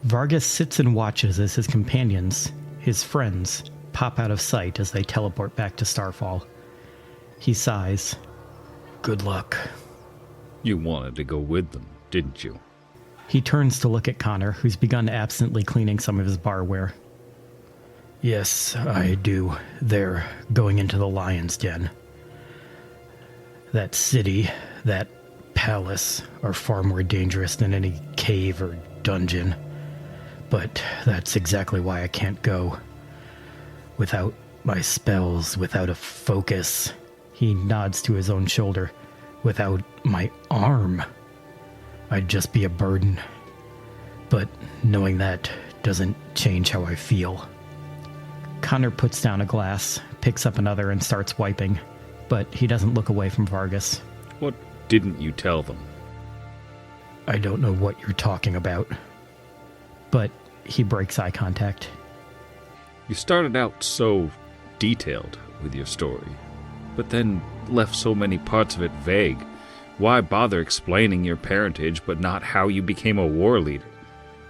Vargas sits and watches as his companions, his friends, pop out of sight as they teleport back to Starfall. He sighs. Good luck. You wanted to go with them, didn't you? He turns to look at Connor, who's begun absently cleaning some of his barware. Yes, I do. They're going into the Lion's Den. That city, that palace, are far more dangerous than any cave or dungeon. But that's exactly why I can't go. Without my spells, without a focus, he nods to his own shoulder. Without my arm, I'd just be a burden. But knowing that doesn't change how I feel. Connor puts down a glass, picks up another, and starts wiping, but he doesn't look away from Vargas. What didn't you tell them? I don't know what you're talking about. But he breaks eye contact. You started out so detailed with your story, but then left so many parts of it vague. Why bother explaining your parentage, but not how you became a war leader?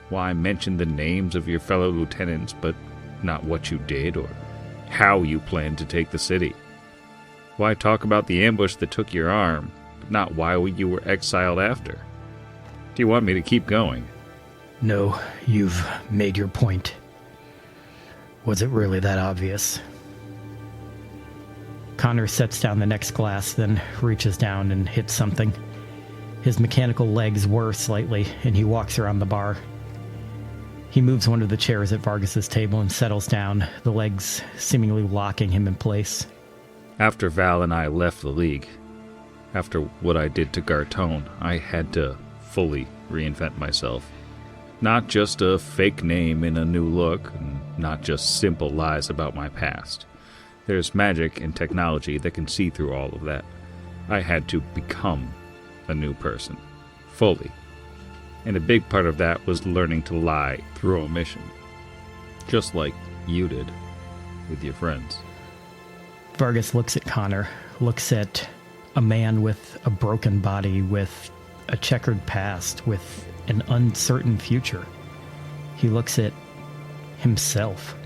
Why mention the names of your fellow lieutenants, but not what you did or how you planned to take the city? Why talk about the ambush that took your arm, but not why you were exiled after? Do you want me to keep going? No, you've made your point. Was it really that obvious? Connor sets down the next glass, then reaches down and hits something. His mechanical legs whir slightly, and he walks around the bar. He moves one of the chairs at Vargas's table and settles down, the legs seemingly locking him in place. After Val and I left the League, after what I did to Gartone, I had to fully reinvent myself. Not just a fake name in a new look, and not just simple lies about my past. There's magic and technology that can see through all of that. I had to become a new person, fully. And a big part of that was learning to lie through omission. Just like you did with your friends. Vargas looks at Connor, looks at a man with a broken body, with a checkered past, with an uncertain future. He looks at himself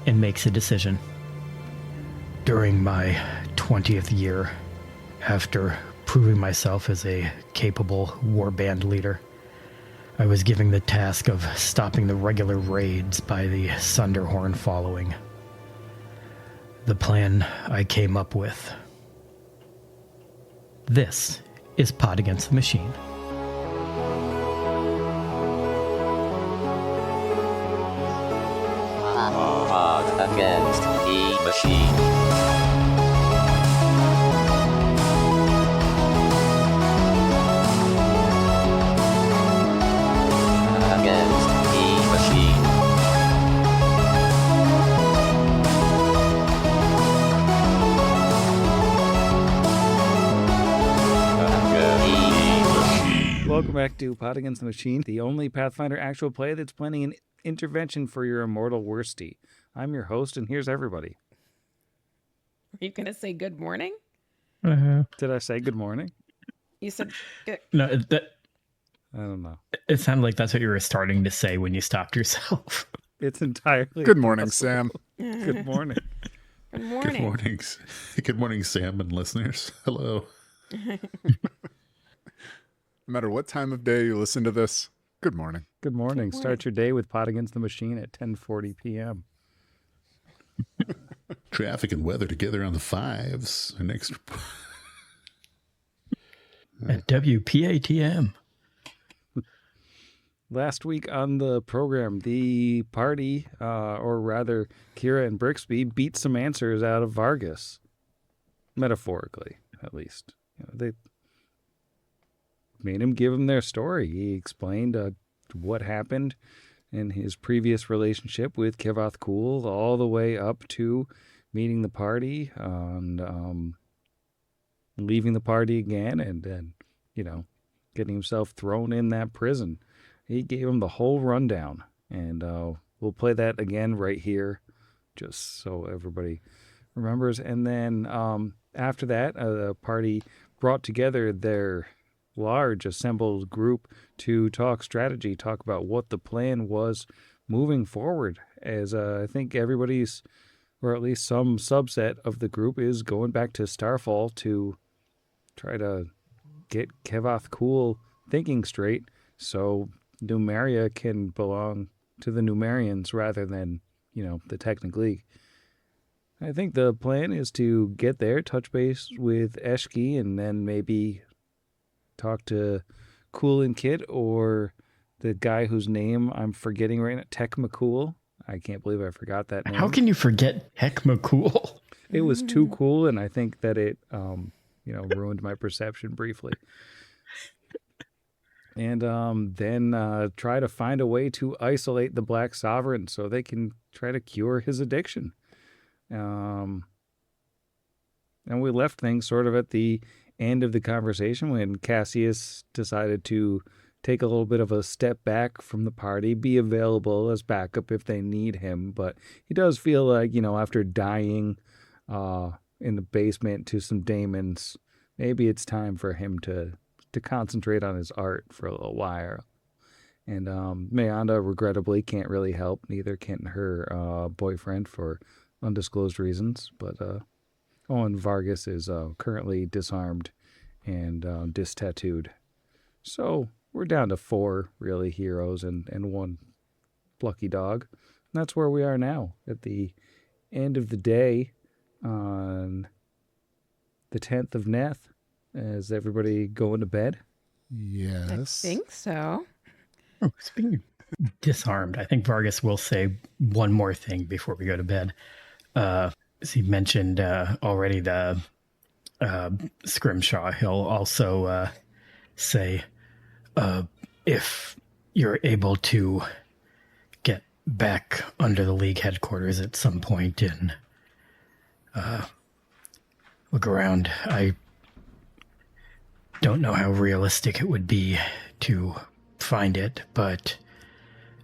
and makes a decision. During my 20th year, after proving myself as a capable warband leader, I was given the task of stopping the regular raids by the Sunderhorn following. The plan I came up with. This is Pod Against the Machine. Pod Against the Machine. Welcome back to Pod Against the Machine, the only Pathfinder actual play that's planning an intervention for your immortal worsty. I'm your host, and here's everybody. Are you going to say good morning? Did I say good morning? You said good. No, I don't know. it sounded like that's what you were starting to say when you stopped yourself. It's entirely Good morning, possible. Sam. Good morning. Good morning. Good morning. Good morning, Sam and listeners. Hello. No matter what time of day you listen to this, good morning. Good morning. Good morning. Start your day with Pod Against the Machine at 10:40 p.m. Traffic and weather together on the fives. Our next At WPATM. Last week on the program, the party, or rather Kira and Brixby, beat some answers out of Vargas. Metaphorically, at least. They made him give them their story. He explained what happened in his previous relationship with Kivoth Cool, all the way up to meeting the party and leaving the party again, and then, getting himself thrown in that prison. He gave him the whole rundown, and we'll play that again right here, just so everybody remembers. And then after that, the party brought together their large assembled group to talk strategy, talk about what the plan was moving forward, as I think everybody's, or at least some subset of the group, is going back to Starfall to try to get Kevoth Cool thinking straight, so Numeria can belong to the Numerians rather than, the Technic League. I think the plan is to get there, touch base with Eshki, and then maybe talk to Cool and Kid, or the guy whose name I'm forgetting right now, Tech McCool. I can't believe I forgot that name. How can you forget Heck McCool? It was too cool, and I think that it, ruined my perception briefly. And then try to find a way to isolate the Black Sovereign so they can try to cure his addiction. And we left things sort of at the end of the conversation when Cassius decided to take a little bit of a step back from the party, be available as backup if they need him. But he does feel like, after dying in the basement to some daemons, maybe it's time for him to concentrate on his art for a little while. And Mayanda regrettably can't really help. Neither can her boyfriend for undisclosed reasons. But and Vargas is currently disarmed and dis-tattooed. So we're down to 4 really heroes and 1 plucky dog. And that's where we are now at the end of the day on the 10th of Neth. Is everybody going to bed? Yes. I think so. Oh, speaking of disarmed, I think Vargas will say one more thing before we go to bed. As he mentioned already the Scrimshaw, he'll also say, if you're able to get back under the League headquarters at some point and look around, I don't know how realistic it would be to find it, but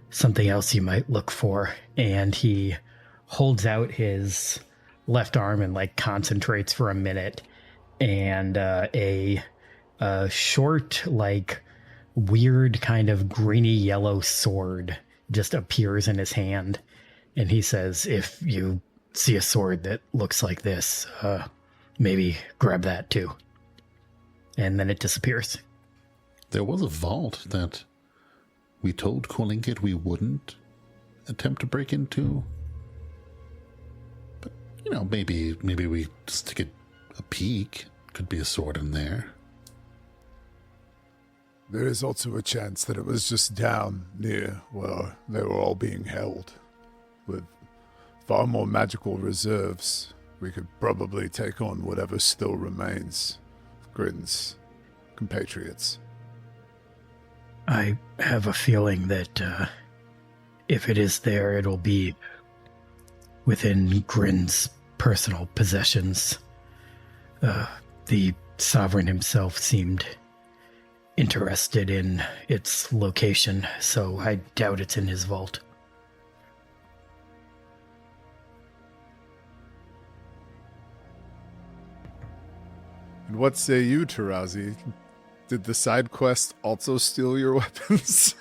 something else you might look for. And he holds out his left arm and concentrates for a minute, and a short, weird kind of greeny yellow sword just appears in his hand. And he says, if you see a sword that looks like this, maybe grab that too. And then it disappears. There was a vault that we told Kolinkit we wouldn't attempt to break into. But, maybe we just take a peek. Could be a sword in there. There is also a chance that it was just down near where they were all being held. With far more magical reserves, we could probably take on whatever still remains of Grin's compatriots. I have a feeling that if it is there, it'll be within Grin's personal possessions. The Sovereign himself seemed interested in its location, so I doubt it's in his vault. And what say you, Tarazi? Did the side quest also steal your weapons?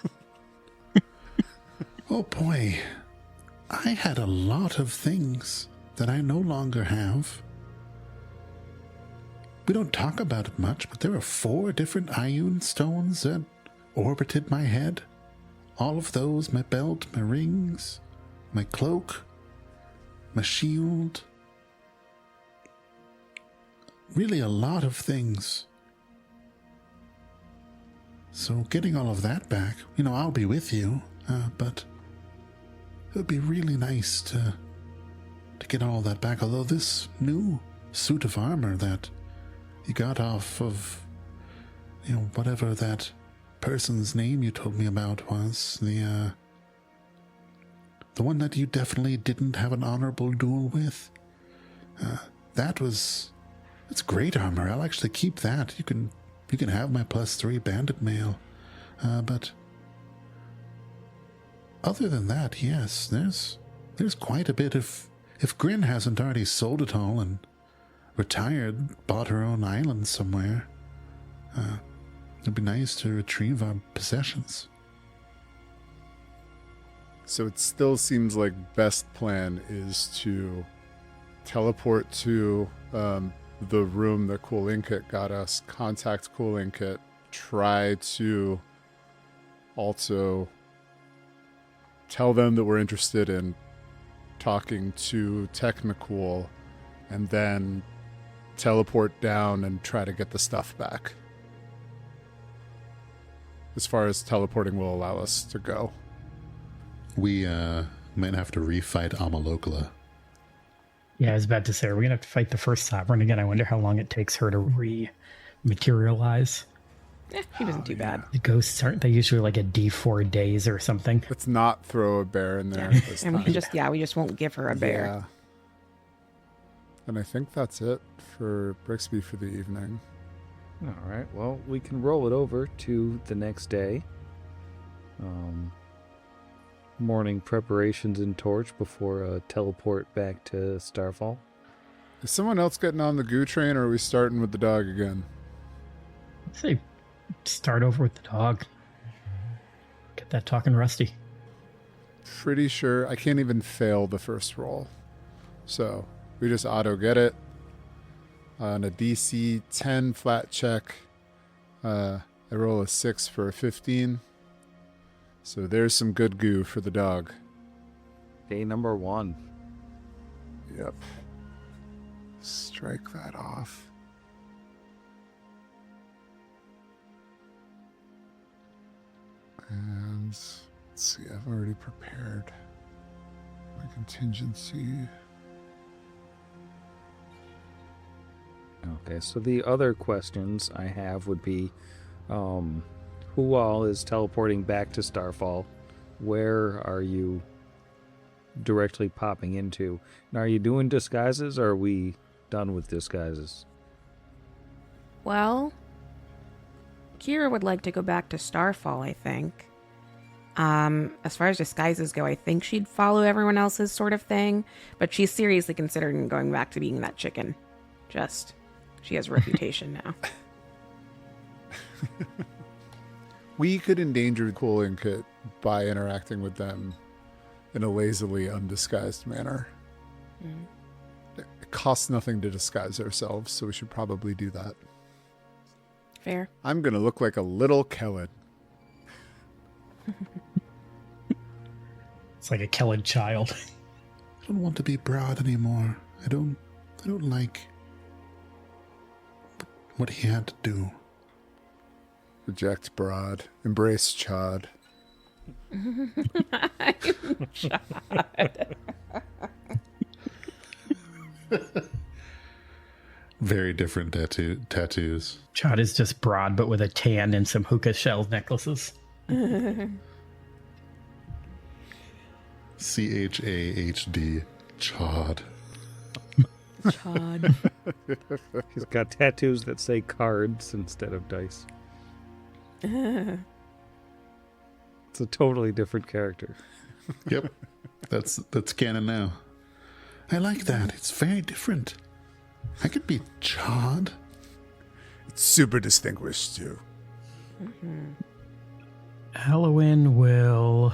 Oh boy, I had a lot of things that I no longer have. We don't talk about it much, but there are 4 different Ioun stones that orbited my head. All of those, my belt, my rings, my cloak, my shield. Really a lot of things. So getting all of that back, I'll be with you, but it would be really nice to get all that back. Although this new suit of armor that you got off of, whatever that person's name you told me about was, the one that you definitely didn't have an honorable duel with, it's great armor. I'll actually keep that. You can have my +3 bandit mail. But other than that, yes, there's quite a bit of... If Grin hasn't already sold it all and retired, bought her own island somewhere, It'd be nice to retrieve our possessions. So it still seems like best plan is to teleport to the room that Cool Inkit got us, contact Cool Inkit, try to also tell them that we're interested in talking to Technicool, and then teleport down and try to get the stuff back. As far as teleporting will allow us to go. We might have to refight Amalokala. Yeah, I was about to say, are we going to have to fight the first Sovereign again? I wonder how long it takes her to re-materialize. He wasn't too bad. The ghosts, aren't they usually like a D4 days or something? Let's not throw a bear in there Yeah. this And time. we just won't give her a bear. Yeah. And I think that's it for Brixby for the evening. All right. Well, we can roll it over to the next day. Morning preparations in Torch before a teleport back to Starfall. Is someone else getting on the goo train, or are we starting with the dog again? I'd say start over with the dog. Get that talking rusty. Pretty sure I can't even fail the first roll. So we just auto get it. On a DC 10 flat check, I roll a 6 for a 15. So there's some good goo for the dog. Day number 1. Yep. Strike that off. And let's see, I've already prepared my contingency. Okay, so the other questions I have would be, who all is teleporting back to Starfall? Where are you directly popping into? And are you doing disguises, or are we done with disguises? Well, Kira would like to go back to Starfall, I think. As far as disguises go, I think she'd follow everyone else's sort of thing, but she's seriously considering going back to being that chicken. She has a reputation now. We could endanger Cool Inkit by interacting with them in a lazily undisguised manner. It costs nothing to disguise ourselves, so we should probably do that. Fair. I'm going to look like a little Kellen. It's like a Kellid child. I don't want to be Broad anymore. I don't like what he had to do. Reject Broad. Embrace Chod. Very different tattoos. Chad is just broad, but with a tan and some hookah shell necklaces. CHAHD. Chod. Chod. He's got tattoos that say cards instead of dice. It's a totally different character. Yep. That's canon now. I like that. It's very different. I could be Chod. It's super distinguished, too. Halloween will...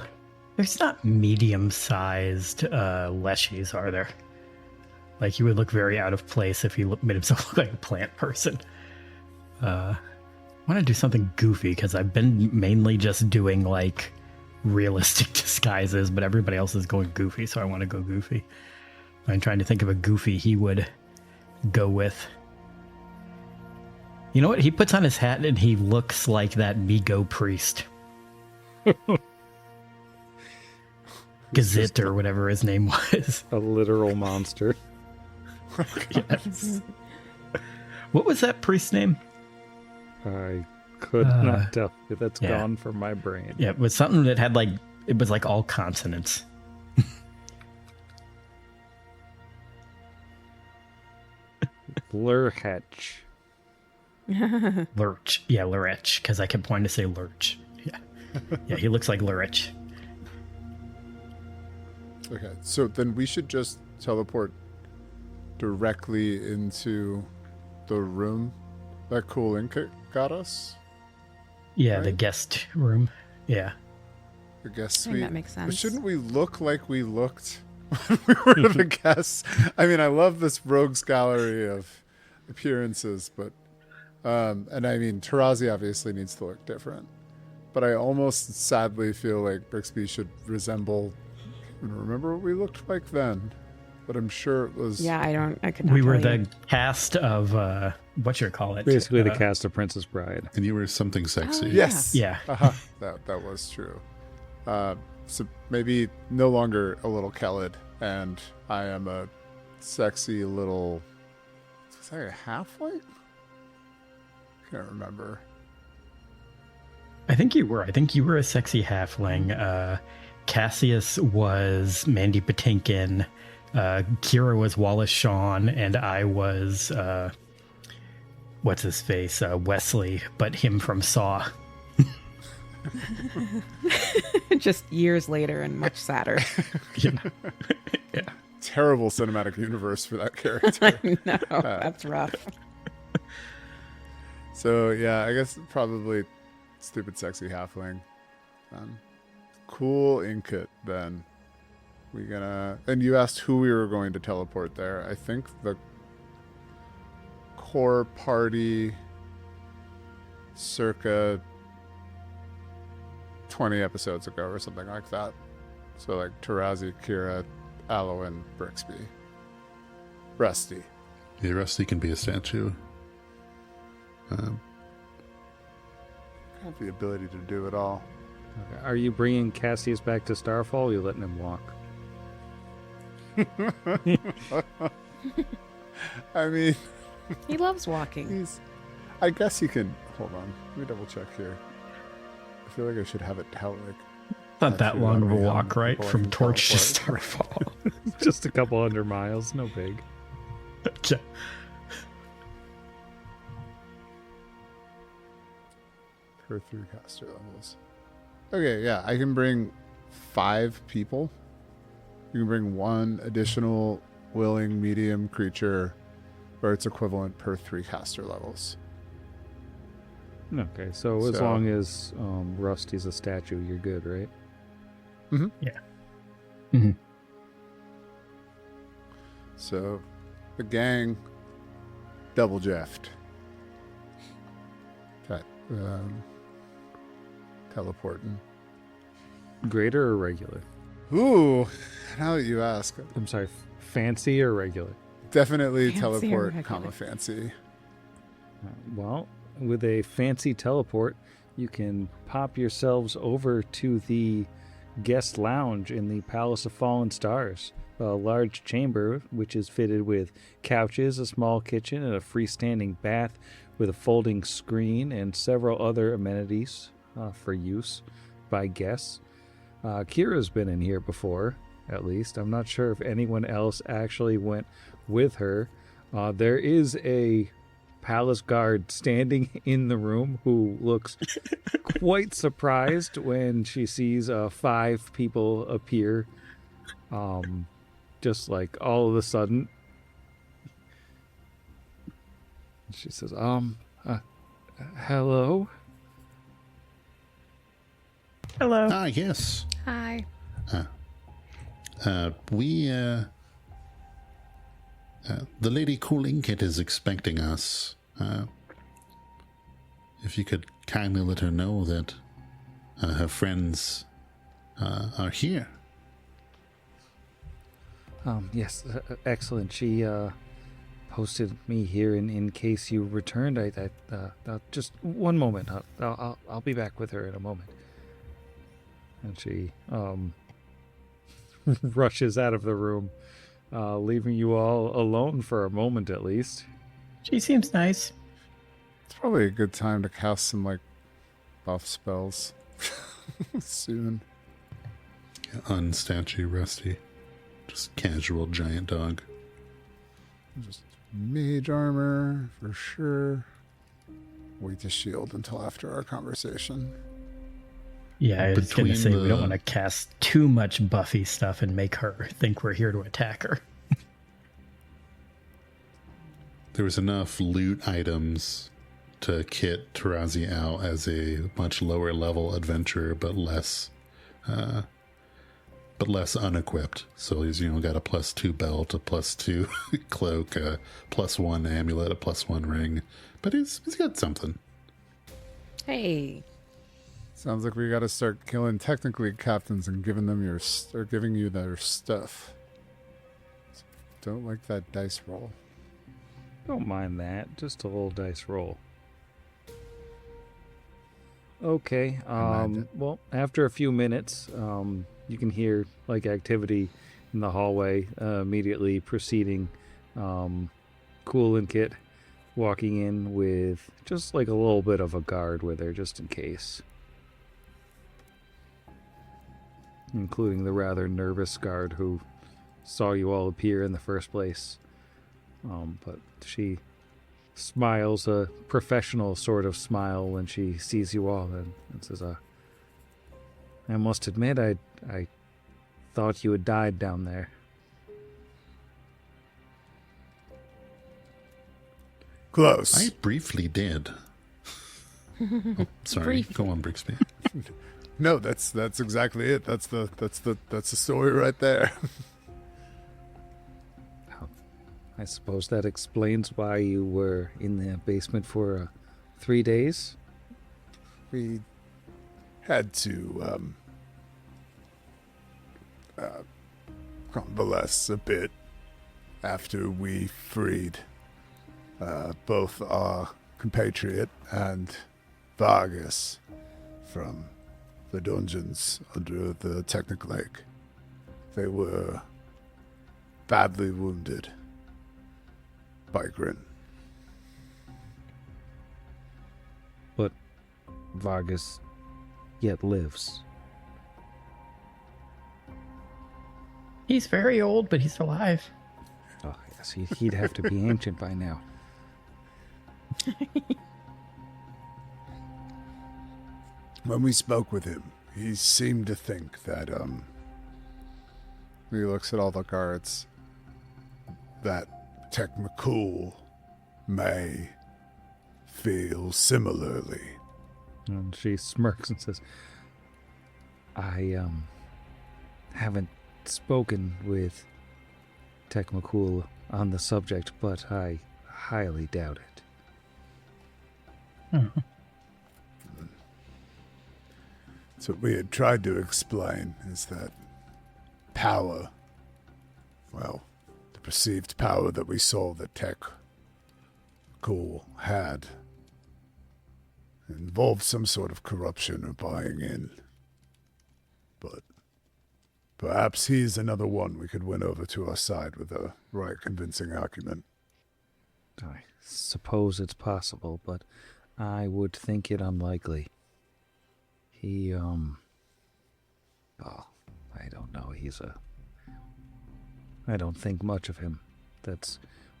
There's not medium-sized leshies, are there? Like, he would look very out of place if he made himself look like a plant person. I want to do something goofy, because I've been mainly just doing, like, realistic disguises, but everybody else is going goofy, so I want to go goofy. I'm trying to think of a goofy he would go with. You know what? He puts on his hat and he looks like that Migo priest. Gazit or whatever his name was. A literal monster. Yes. What was that priest's name? I could not tell you. That's yeah. gone from my brain. Yeah, it was something that had it was like all consonants. Lurhetch. Lurch. Yeah, Lurch, because I kept wanting to say Lurch. Yeah. Yeah, he looks like Lurch. Okay, so then we should just teleport directly into the room that Cool Inkit got us? Yeah, Right? the guest room. Yeah. The guest I think suite. that makes But sense. shouldn't we look like we looked when we were the guests? I mean, I love this rogues gallery of appearances, but and I mean, Tarazi obviously needs to look different. But I almost sadly feel like Brixby should resemble. I don't remember what we looked like then, but I'm sure it was. Yeah, I could not We were tell you. the cast of, it? Basically, the cast of Princess Bride. And you were something sexy. Oh, yeah. Yes. Yeah. That was true. So maybe no longer a little Khaled, and I am a sexy little. Was I a halfling? Can't remember. I think you were. I think you were a sexy halfling. Cassius was Mandy Patinkin. Kira was Wallace Shawn, and I was what's his face? Wesley, but him from Saw. Just years later and much sadder. Yeah. Terrible cinematic universe for that character. No, that's rough. So yeah, I guess probably stupid sexy halfling. Cool Inkit then. We gonna and you asked who we were going to teleport there. I think the core party circa 20 episodes ago or something like that. So like Tarazi, Kira, Alwyn, Brixby. Rusty. Yeah, Rusty can be a statue. Have the ability to do it all. Okay. Are you bringing Cassius back to Starfall? Or are you letting him walk? I mean, He loves walking. I guess you can. Hold on. Let me double check here. I feel like I should have it tell like. Not that Actually, long of a let me, walk, right? people I From can Torch to teleport. Starfall. Just a couple 100 miles, no big. Yeah. Per 3 caster levels. Okay, yeah, I can bring 5 people. You can bring 1 additional willing medium creature, or its equivalent per 3 caster levels. Okay, so as So- long as Rusty's a statue, you're good, right? Yeah. Hmm. So, the gang double jeffed. Okay, teleporting. Greater or regular? Ooh, now that you ask, I'm sorry, fancy or regular? definitely Fancy or teleport, regular? comma fancy. Well, with a fancy teleport, you can pop yourselves over to the guest lounge in the Palace of Fallen Stars, a large chamber which is fitted with couches, a small kitchen, and a freestanding bath with a folding screen and several other amenities for use by guests. Kira's been in here before, at least. I'm not sure if anyone else actually went with her. There is a palace guard standing in the room who looks quite surprised when she sees 5 people appear. Just like all of a sudden. She says, hello? Hello. Ah, yes. Hi. The Lady Cool Inkit is expecting us. If you could kindly let her know that her friends are here. Yes, excellent. She posted me here in case you returned. Just one moment. I'll be back with her in a moment. And she rushes out of the room, leaving you all alone for a moment at least. She seems nice. It's probably a good time to cast some like buff spells soon. Unstatue Rusty. Just casual giant dog. Just mage armor for sure. Wait to shield until after our conversation. Yeah, I was going to Between say we don't the- want to cast too much Buffy stuff and make her think we're here to attack her. There was enough loot items kit Tarazi out as a much lower level adventurer, but less unequipped. So he's got a +2 belt, a +2 cloak, a +1 amulet, a +1 ring, but he's got something. Hey. Sounds like we got to start killing Technic League captains and giving you their stuff. Don't like that dice roll. Don't mind that. Just a little dice roll. Okay. Well, after a few minutes, you can hear activity in the hallway immediately preceding Cool and Kit walking in with just a little bit of a guard with her just in case. Including the rather nervous guard who saw you all appear in the first place. But she smiles a professional sort of smile when she sees you all and says, I must admit, I thought you had died down there. Close. I briefly did. Oh, sorry. Go on, Brixby. No, that's exactly it. That's the story right there. I suppose that explains why you were in the basement for 3 days. We had to convalesce a bit after we freed both our compatriot and Vargas from the dungeons under the Technic League. They were badly wounded by Grin. But Vargas yet lives. He's very old, but he's alive. Oh, yes, he'd have to be ancient by now. When we spoke with him, he seemed to think that, he looks at all the guards, that Technicool may feel similarly. And she smirks and says, I haven't spoken with Technicool on the subject, but I highly doubt it. Mm-hmm. So what we had tried to explain is that power, well, the perceived power that we saw that Technicool had, involved some sort of corruption or buying in. But perhaps he's another one we could win over to our side with a right convincing argument. I suppose it's possible, but I would think it unlikely. He, well, I don't know. I don't think much of him. That's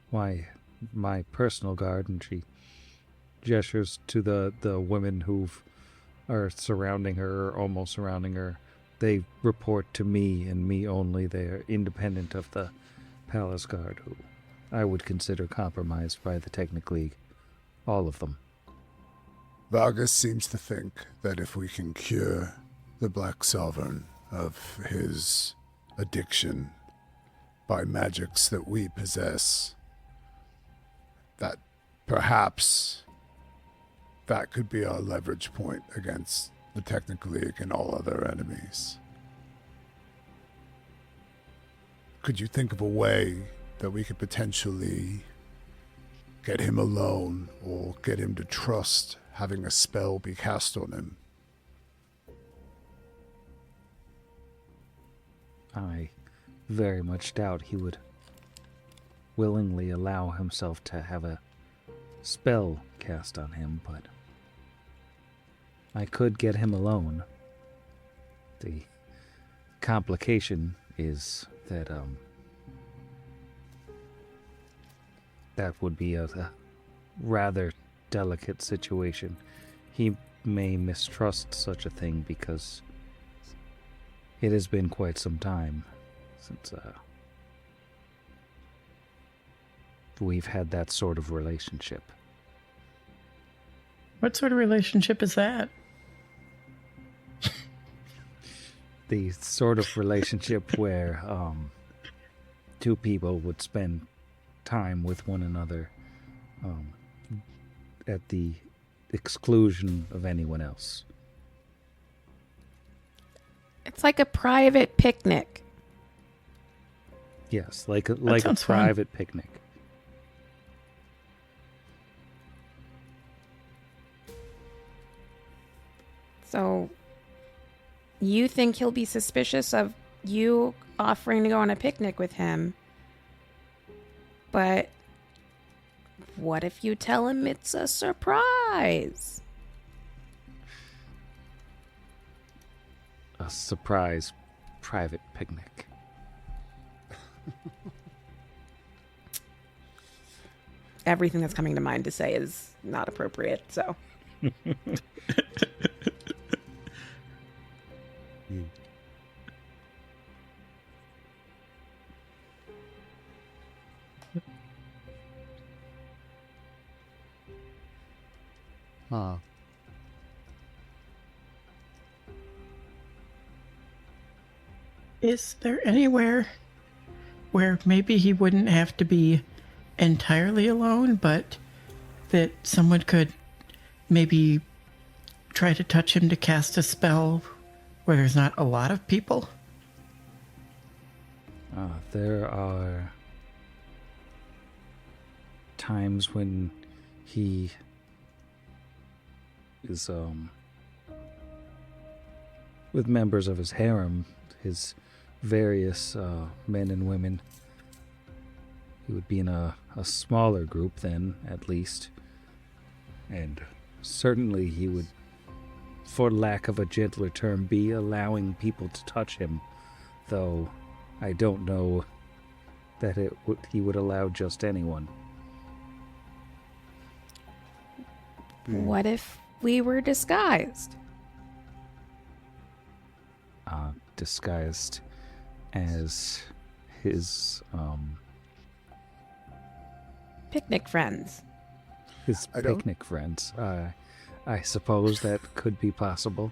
why my personal guard, and she gestures to the women who are surrounding her, or almost surrounding her. They report to me and me only. They are independent of the palace guard, who I would consider compromised by the Technic League. All of them. Vargas seems to think that if we can cure the Black Sovereign of his addiction by magics that we possess, that perhaps that could be our leverage point against the Technic League and all other enemies. Could you think of a way that we could potentially get him alone or get him to trust having a spell be cast on him? I very much doubt he would willingly allow himself to have a spell cast on him, but I could get him alone. The complication is that, that would be a rather delicate situation. He may mistrust such a thing because it has been quite some time since we've had that sort of relationship. What sort of relationship is that? The sort of relationship where two people would spend time with one another at the exclusion of anyone else. It's like a private picnic. Yes, like a sounds fun. private picnic. So, you think he'll be suspicious of you offering to go on a picnic with him? But what if you tell him it's a surprise? A surprise private picnic. Everything that's coming to mind to say is not appropriate, so. Huh. Is there anywhere where maybe he wouldn't have to be entirely alone, but that someone could maybe try to touch him to cast a spell where there's not a lot of people? There are times when he is with members of his harem, his various men and women. He would be in a smaller group then, at least. And certainly he would, for lack of a gentler term, be allowing people to touch him, though I don't know that he would allow just anyone. What if we were disguised? Disguised as his Picnic friends. Picnic friends. I suppose that could be possible.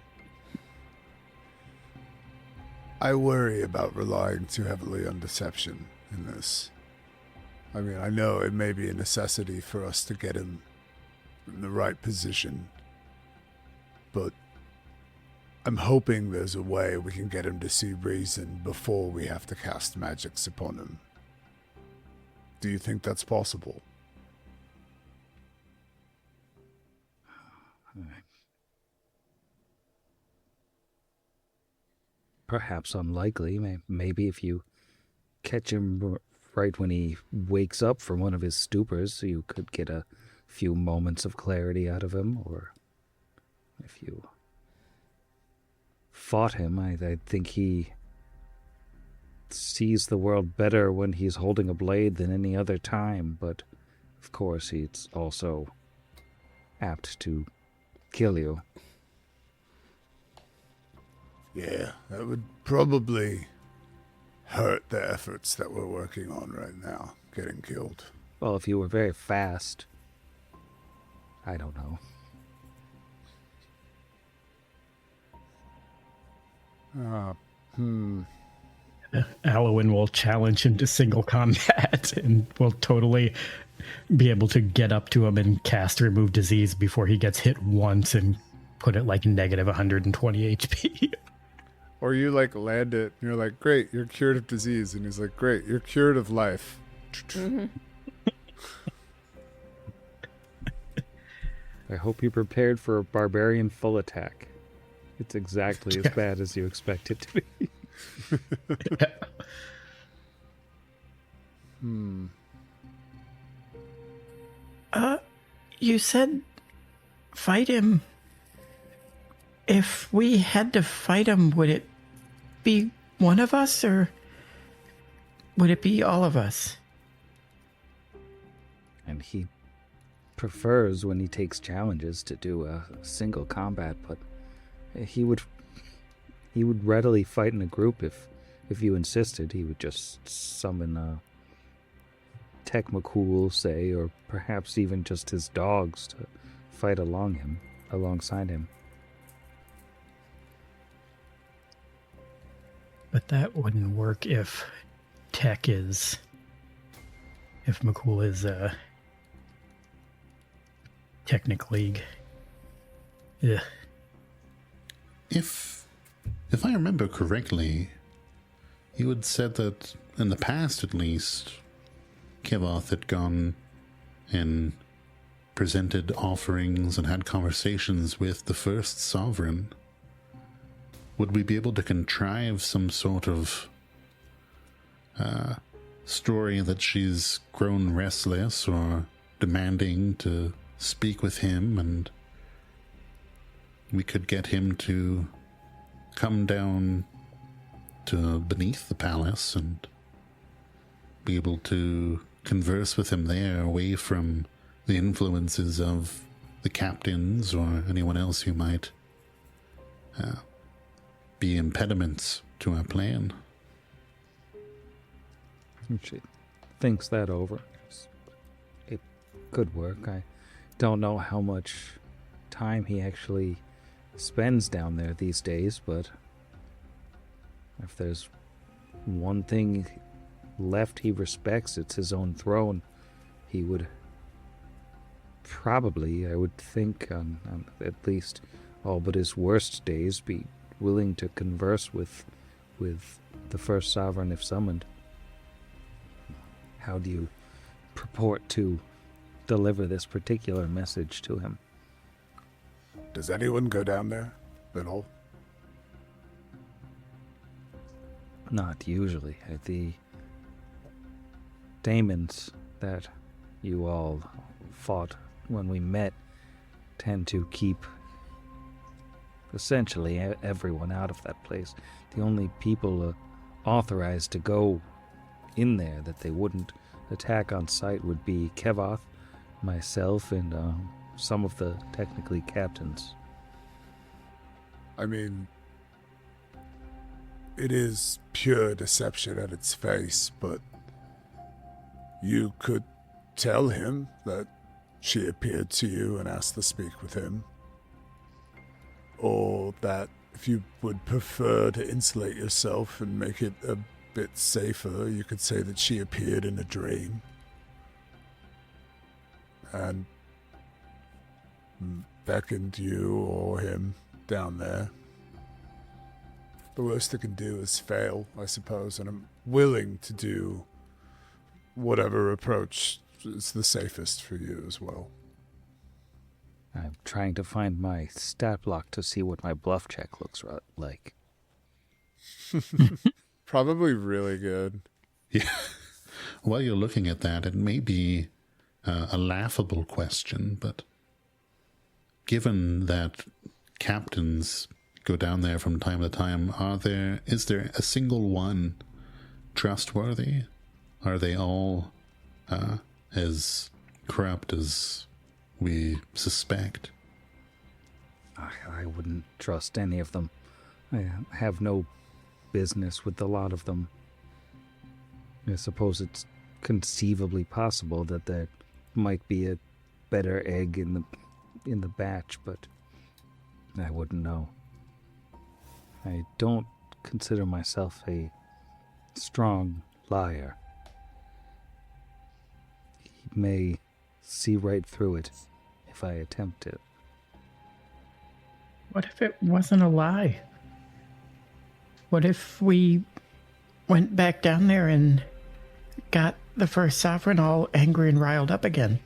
I worry about relying too heavily on deception in this. I mean, I know it may be a necessity for us to get him in the right position, but I'm hoping there's a way we can get him to see reason before we have to cast magics upon him. Do you think that's possible? Perhaps unlikely. Maybe if you catch him right when he wakes up from one of his stupors, you could get a few moments of clarity out of him. Or if you fought him, I think he sees the world better when he's holding a blade than any other time. But of course, he's also apt to kill you. Yeah, that would probably hurt the efforts that we're working on right now, getting killed. Well, if you were very fast, I don't know. Alwyn will challenge him to single combat and will totally be able to get up to him and cast Remove Disease before he gets hit once and put it like negative 120 HP. Or you like land it, and you're like, great, you're cured of disease. And he's like, great, you're cured of life. Mm-hmm. I hope you're prepared for a barbarian full attack. It's exactly as bad as you expect it to be. You said fight him. If we had to fight him, would it be one of us, or would it be all of us? And he prefers when he takes challenges to do a single combat, but he would readily fight in a group if you insisted. He would just summon a Technic League, say, or perhaps even just his dogs to fight alongside him. But that wouldn't work if McCool is Technic League. Yeah. If I remember correctly, you had said that in the past, at least, Kevoth had gone and presented offerings and had conversations with the first sovereign. Would we be able to contrive some sort of story that she's grown restless or demanding to speak with him, and we could get him to come down to beneath the palace and be able to converse with him there, away from the influences of the captains or anyone else who might be impediments to our plan? She thinks that over. It could work. I don't know how much time he actually spends down there these days, but if there's one thing left he respects, it's his own throne. He would probably, I would think, on at least all but his worst days, be willing to converse with the first sovereign if summoned. How do you purport to deliver this particular message to him? Does anyone go down there at all? Not usually. The daemons that you all fought when we met tend to keep essentially everyone out of that place. The only people authorized to go in there that they wouldn't attack on sight would be Kevoth, myself, and some of the Technic League captains. I mean, it is pure deception at its face, but you could tell him that she appeared to you and asked to speak with him. Or that if you would prefer to insulate yourself and make it a bit safer, you could say that she appeared in a dream and beckoned you or him down there. The worst it can do is fail, I suppose, and I'm willing to do whatever approach is the safest for you as well. I'm trying to find my stat block to see what my bluff check looks like. Probably really good. Yeah. While you're looking at that, it may be a laughable question, but given that captains go down there from time to time, is there a single one trustworthy? Are they all as corrupt as we suspect? I wouldn't trust any of them. I have no business with a lot of them. I suppose it's conceivably possible that there might be a better egg in the batch, but I wouldn't know. I don't consider myself a strong liar. He may see right through it if I attempt it. What if it wasn't a lie? What if we went back down there and got the first sovereign all angry and riled up again?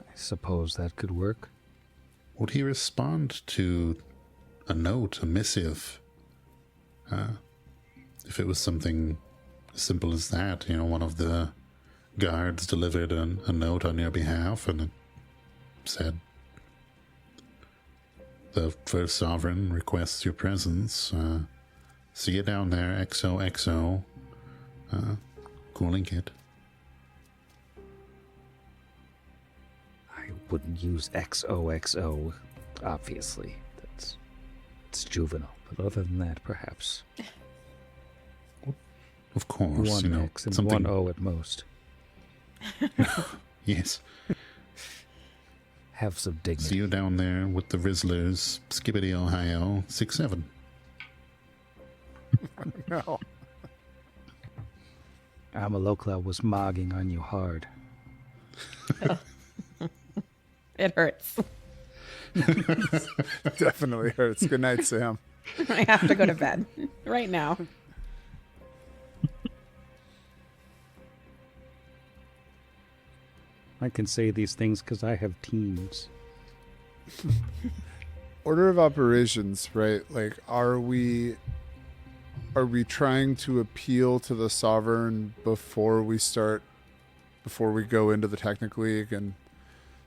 I suppose that could work. Would he respond to a note, a missive? If it was something as simple as that, one of the guards delivered a note on your behalf and it said, "The first sovereign requests your presence. See you down there, XOXO. Cooling kit." I wouldn't use XOXO, obviously. It's juvenile. But other than that, perhaps Of course, one X and something... one O at most. Yes. Have some dignity. See you down there with the Rizzlers, Skibbity Ohio, 6-7. No. Amalokla was mogging on you hard. It hurts. Definitely hurts. Good night, Sam. I have to go to bed right now. I can say these things because I have teams. Order of operations, right? Like, are we trying to appeal to the Sovereign before we go into the Technic League and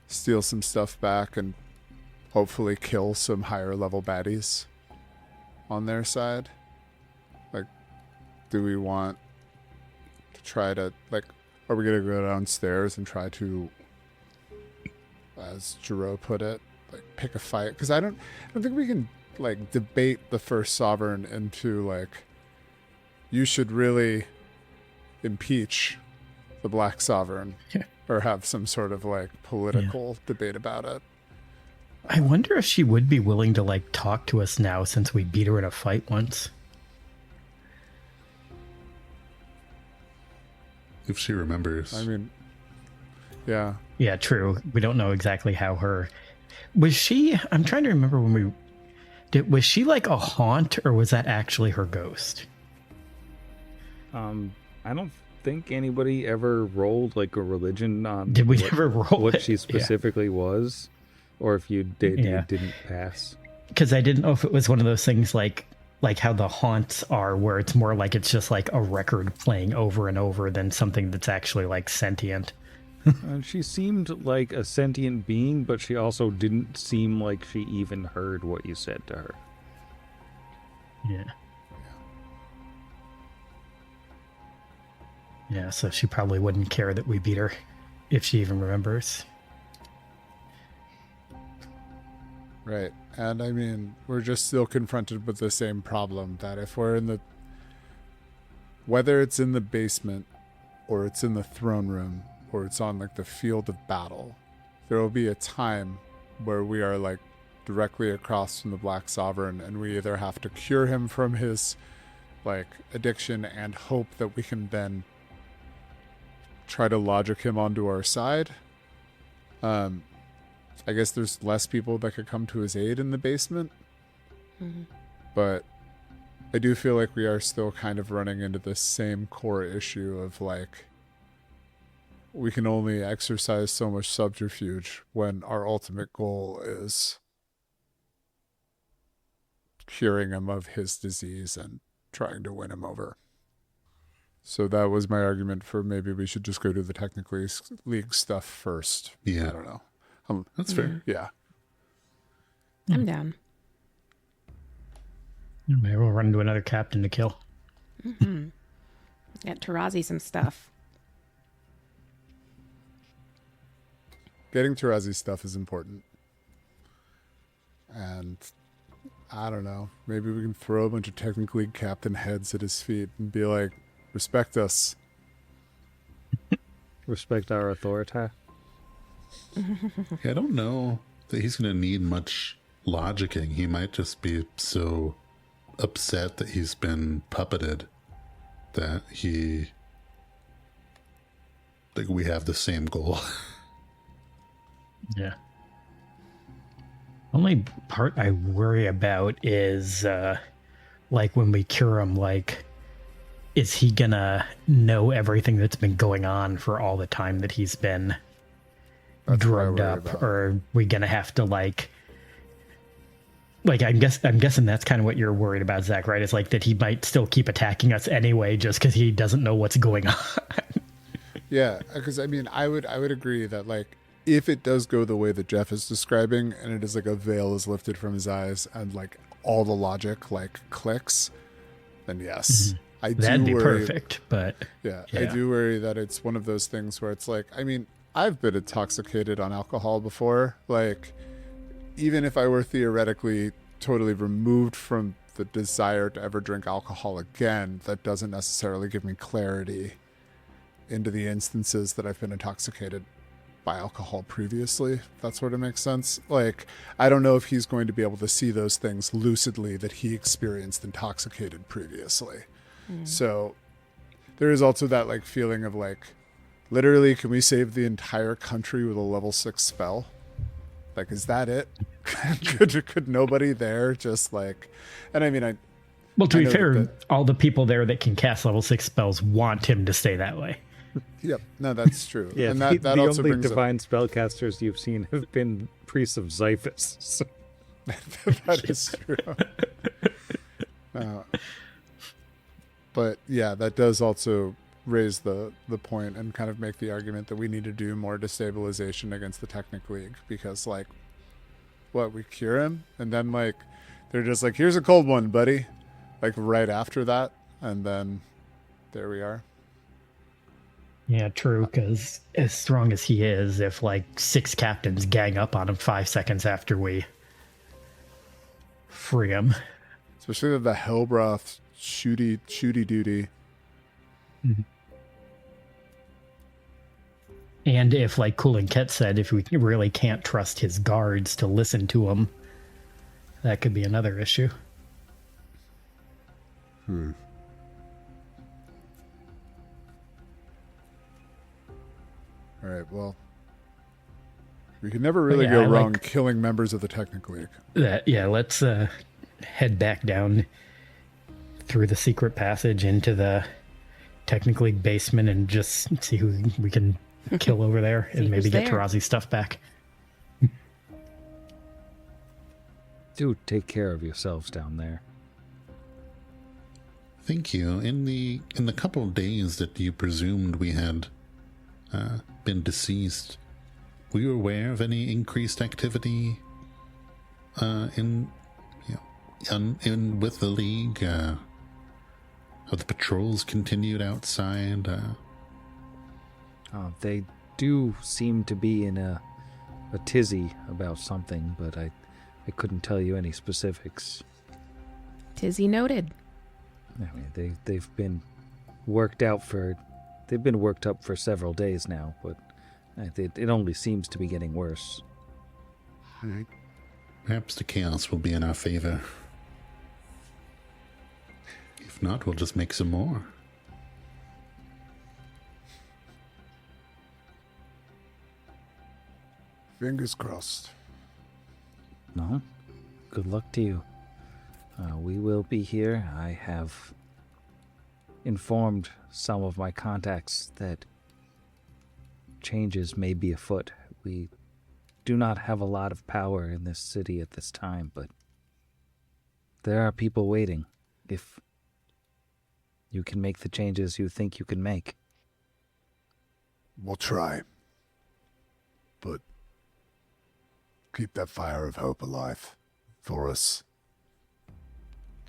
steal some stuff back and hopefully kill some higher level baddies on their side? Like, do we want to try to, like, are we going to go downstairs and try to, as Jiro put it, like, pick a fight? Because I don't think we can, like, debate the first Sovereign into, like, you should really impeach the Black Sovereign or have some sort of, like, political debate about it. I wonder if she would be willing to, like, talk to us now since we beat her in a fight once. If she remembers. I mean, yeah. Yeah, true. We don't know exactly how her... Was she... I'm trying to remember when we... Was she like a haunt, or was that actually her ghost? I don't think anybody ever rolled like a religion on Did we ever roll what it? she specifically was, or if you did, Yeah. you didn't pass. Because I didn't know if it was one of those things like how the haunts are, where it's more like it's just like a record playing over and over than something that's actually like sentient. She seemed like a sentient being, but she also didn't seem like she even heard what you said to her. Yeah. Yeah, so she probably wouldn't care that we beat her, if she even remembers. Right. And I mean, we're just still confronted with the same problem that if we're in the... Whether it's in the basement, or it's in the throne room, or it's on, like, the field of battle, there will be a time where we are, like, directly across from the Black Sovereign, and we either have to cure him from his, like, addiction and hope that we can then try to logic him onto our side. I guess there's less people that could come to his aid in the basement. Mm-hmm. But I do feel like we are still kind of running into the same core issue of, like, we can only exercise so much subterfuge when our ultimate goal is curing him of his disease and trying to win him over. So that was my argument for maybe we should just go to the Technic League stuff first. Yeah. I don't know. That's fair. Yeah. I'm down. Maybe we'll run into another captain to kill. Mm-hmm. Get Tarazi some stuff. Getting Tarazi's stuff is important. And I don't know. Maybe we can throw a bunch of Technic League captain heads at his feet and be like, respect us. Respect our authority. Yeah, I don't know that he's going to need much logicking. He might just be so upset that he's been puppeted that we have the same goal. Yeah. Only part I worry about is, like, when we cure him, like, is he gonna know everything that's been going on for all the time that he's been drugged up? Or are we gonna have to, like, I'm guessing that's kind of what you're worried about, Zach, right? It's like that he might still keep attacking us anyway just because he doesn't know what's going on. Yeah, because I mean, I would agree that, like, if it does go the way that Jeff is describing, and it is like a veil is lifted from his eyes and, like, all the logic, like, clicks, then yes. Mm-hmm. That'd be perfect, but... Yeah, I do worry that it's one of those things where it's like, I mean, I've been intoxicated on alcohol before. Like, even if I were theoretically totally removed from the desire to ever drink alcohol again, that doesn't necessarily give me clarity into the instances that I've been intoxicated by alcohol previously. If that sort of makes sense. Like, I don't know if he's going to be able to see those things lucidly that he experienced intoxicated previously. So there is also that like feeling of like, literally, can we save the entire country with a level 6 spell? Like, is that it? could nobody there just like, and I mean, Well, to I be know fair, that all the people there that can cast level 6 spells want him to stay that way. Yep, no, that's true. Yeah, and the that also only brings up, divine spellcasters you've seen have been priests of Xiphus. So. that is true. But yeah, that does also raise the point and kind of make the argument that we need to do more destabilization against the Technic League, because like, what, we cure him and then like they're just like, here's a cold one, buddy, like right after that, and then there we are. Yeah, true, because as strong as he is, if like 6 captains gang up on him 5 seconds after we free him. Especially the Hellbroth shooty duty. And if, like Cool and Ket said, if we really can't trust his guards to listen to him, that could be another issue. All right, well, we can never really go wrong killing members of the Technic League. Let's head back down through the secret passage into the Technic League basement and just see who we can kill over there and maybe get Tarazi's stuff back. Do take care of yourselves down there. Thank you. In the couple of days that you presumed we had been deceased, were you aware of any increased activity in with the League? Have the patrols continued outside? They do seem to be in a tizzy about something, but I couldn't tell you any specifics. Tizzy noted. I mean, they've been worked up for several days now, but it only seems to be getting worse. All right. Perhaps the chaos will be in our favor. If not, we'll just make some more. Fingers crossed. No? Good luck to you. We will be here. I have informed some of my contacts that changes may be afoot. We do not have a lot of power in this city at this time, but there are people waiting. If you can make the changes you think you can make. We'll try. But keep that fire of hope alive for us.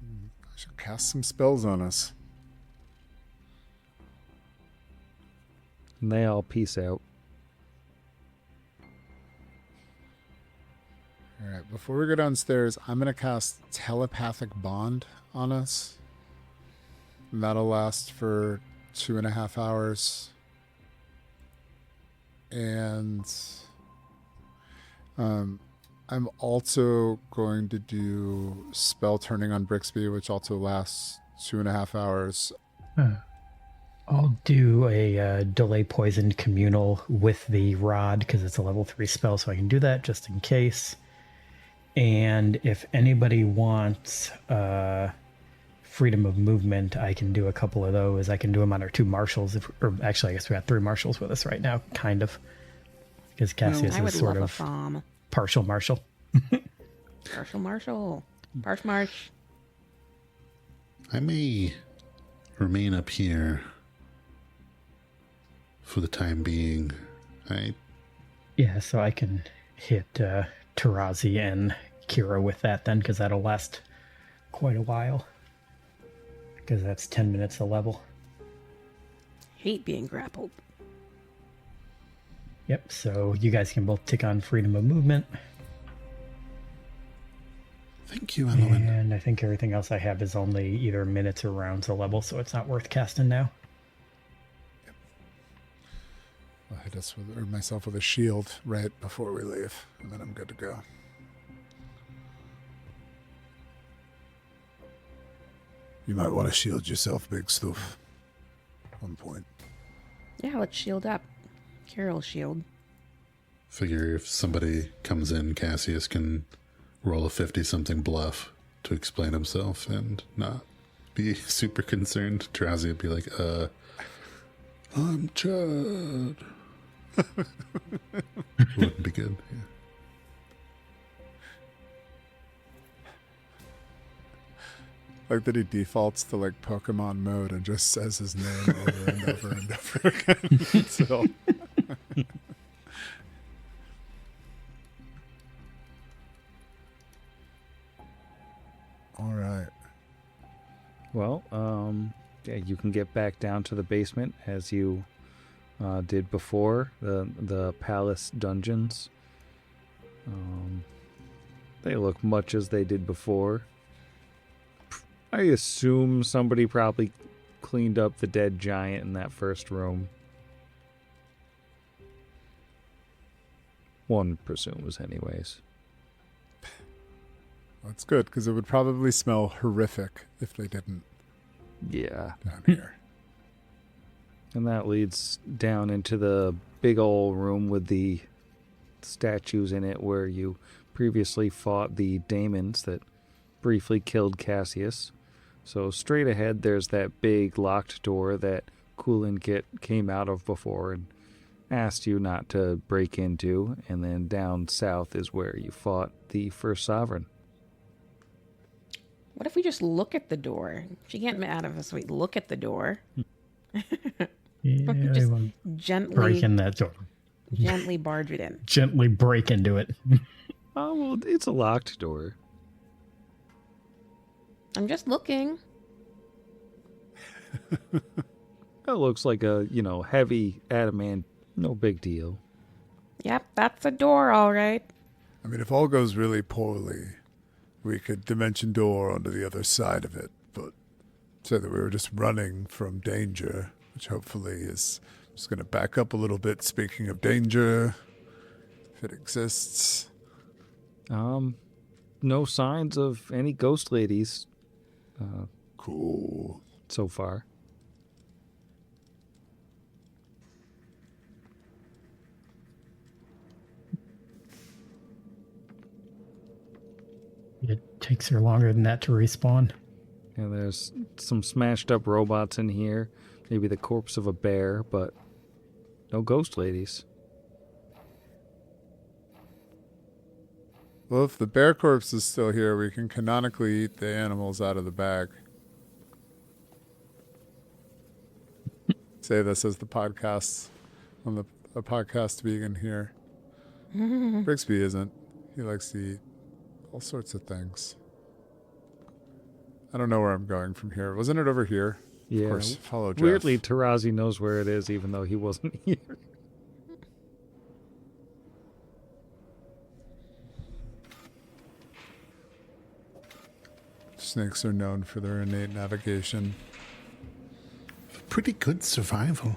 I should cast some spells on us. And they all peace out. Alright, before we go downstairs, I'm going to cast Telepathic Bond on us. And that'll last for 2.5 hours. And I'm also going to do Spell Turning on Brixby, which also lasts 2.5 hours. I'll do a Delay Poisoned Communal with the Rod, because it's a level 3 spell, so I can do that just in case. And if anybody wants Freedom of Movement, I can do a couple of those. I can do them on our 2 marshals. Or actually, I guess we got 3 marshals with us right now, kind of. Because Cassius is sort of partial marshal. Partial marshal. Parsh marsh. I may remain up here for the time being. Yeah, so I can hit Tarazi and Kira with that then, because that'll last quite a while. Because that's 10 minutes a level. Hate being grappled. Yep, so you guys can both tick on Freedom of Movement. Thank you, Elowen. And I think everything else I have is only either minutes or rounds a level, so it's not worth casting now. I'll hit myself with a shield right before we leave, and then I'm good to go. You might want to shield yourself, big stuff. On point. Yeah, let's shield up. Kira shield. Figure if somebody comes in, Cassius can roll a 50-something bluff to explain himself and not be super concerned. Drazi would be like, I'm Chad. Wouldn't be good. Yeah. Like that he defaults to like Pokemon mode and just says his name over and over and over again. So. All right. Well, yeah, you can get back down to the basement as you did before, the palace dungeons. They look much as they did before. I assume somebody probably cleaned up the dead giant in that first room. One presumes, anyways. That's good, because it would probably smell horrific if they didn't. Yeah. Down here. And that leads down into the big old room with the statues in it where you previously fought the daemons that briefly killed Cassius. So straight ahead there's that big locked door that Kulin Kit came out of before and asked you not to break into. And then down south is where you fought the first sovereign. What if we just look at the door? She can't get mad at us. We look at the door. Yeah, Just I want to gently break in that door. Gently barge it in. Gently break into it. Oh, well, it's a locked door. I'm just looking. It looks like a, heavy adamant. No big deal. Yep, that's a door, all right. I mean, if all goes really poorly, we could dimension door onto the other side of it, but say that we were just running from danger, which hopefully is just going to back up a little bit. Speaking of danger, if it exists. No signs of any ghost ladies. Cool. So far. It takes her longer than that to respawn. Yeah, there's some smashed up robots in here. Maybe the corpse of a bear, but no ghost ladies. Well, if the bear corpse is still here, we can canonically eat the animals out of the bag. Say this as the podcast on the podcast vegan here. Brixby isn't. He likes to eat all sorts of things. I don't know where I'm going from here. Wasn't it over here? Yeah. Of course, follow Jeff. Weirdly, Tarazi knows where it is, even though he wasn't here. Snakes are known for their innate navigation. Pretty good survival.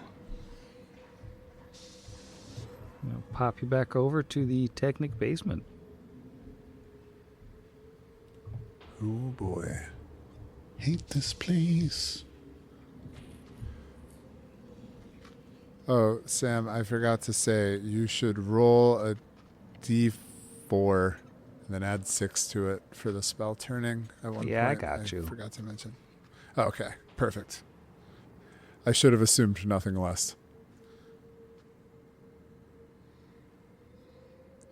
Pop you back over to the Technic basement. Oh boy. Hate this place. Oh, Sam, I forgot to say, you should roll a d4 and then add 6 to it for the spell turning at one Yeah, I point. got you. Forgot to mention. Oh, okay, perfect. I should have assumed nothing less.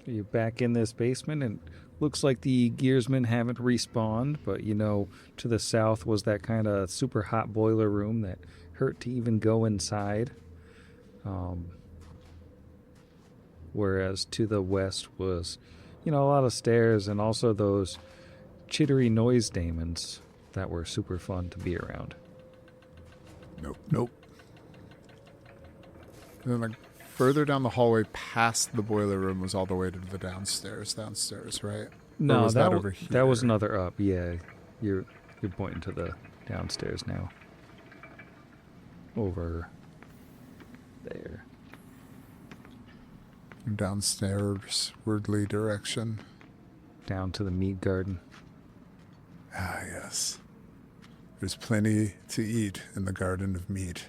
You're back in this basement, and looks like the gearsmen haven't respawned, but to the south was that kind of super hot boiler room that hurt to even go inside. Whereas to the west was, a lot of stairs and also those chittery noise daemons that were super fun to be around. Nope. And then, further down the hallway past the boiler room was all the way to the downstairs, right? No, or was that over here? That was another up. Yeah, you're pointing to the downstairs now. Over there. Downstairs, wordly direction. Down to the meat garden. Ah, yes. There's plenty to eat in the Garden of Meat.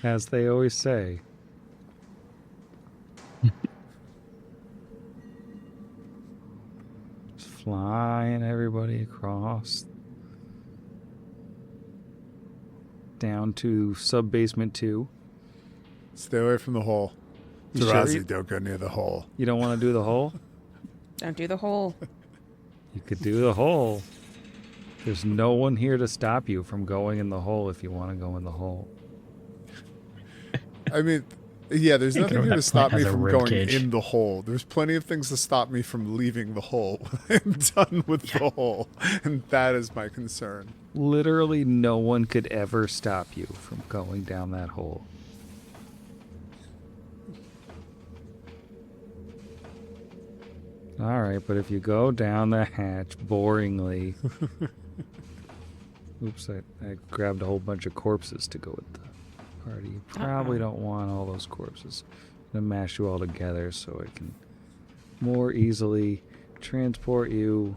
As they always say. Just flying everybody across. Down to sub-basement 2. Stay away from the hole. You sure Tarazi, you- don't go near the hole. You don't want to do the hole? Don't do the hole. You could do the hole. There's no one here to stop you from going in the hole if you want to go in the hole. I mean, yeah, there's Think nothing of here that to stop plant me as a from rib going cage. in the hole. There's plenty of things to stop me from leaving the hole. I'm done with the hole. And that is my concern. Literally no one could ever stop you from going down that hole. Alright, but if you go down the hatch boringly... Oops, I grabbed a whole bunch of corpses to go with the party. You probably don't want all those corpses. I'm going to mash you all together so I can more easily transport you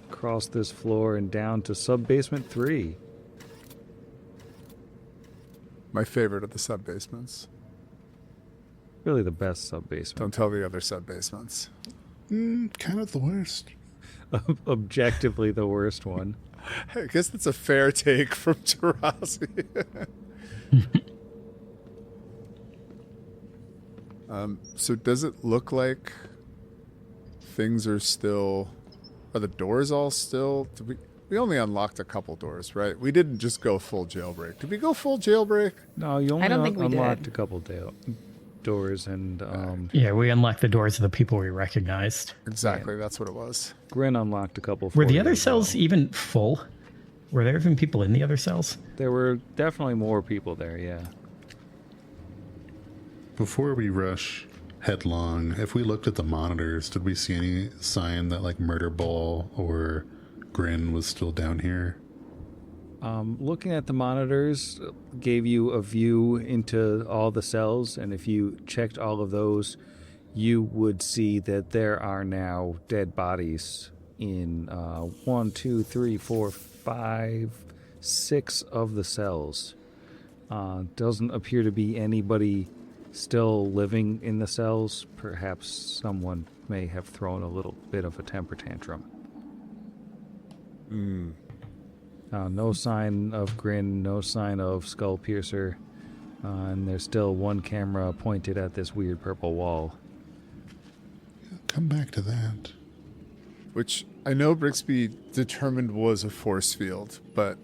across this floor and down to sub-basement 3. My favorite of the sub-basements. Really the best sub-basement. Don't tell the other sub-basements. Kind of the worst. Objectively the worst one. I guess that's a fair take from Tarazi. So does it look like things are still... Are the doors all still... We only unlocked a couple doors, right? We didn't just go full jailbreak. Did we go full jailbreak? No, you only don't think we unlocked did. a couple doors, and Yeah, we unlocked the doors of the people we recognized. Exactly, that's what it was. Grin unlocked a couple. Were the 40 other as cells well. even full? Were there even people in the other cells? There were definitely more people there, yeah. Before we rush headlong, if we looked at the monitors, did we see any sign that like Murder Ball or Grin was still down here? Looking at the monitors gave you a view into all the cells, and if you checked all of those, you would see that there are now dead bodies in 1, 2, 3, 4, 5, 6 of the cells. Doesn't appear to be anybody still living in the cells. Perhaps someone may have thrown a little bit of a temper tantrum. No sign of Grin, no sign of Skull Piercer, and there's still one camera pointed at this weird purple wall. Come back to that. Which I know Brixby determined was a force field, but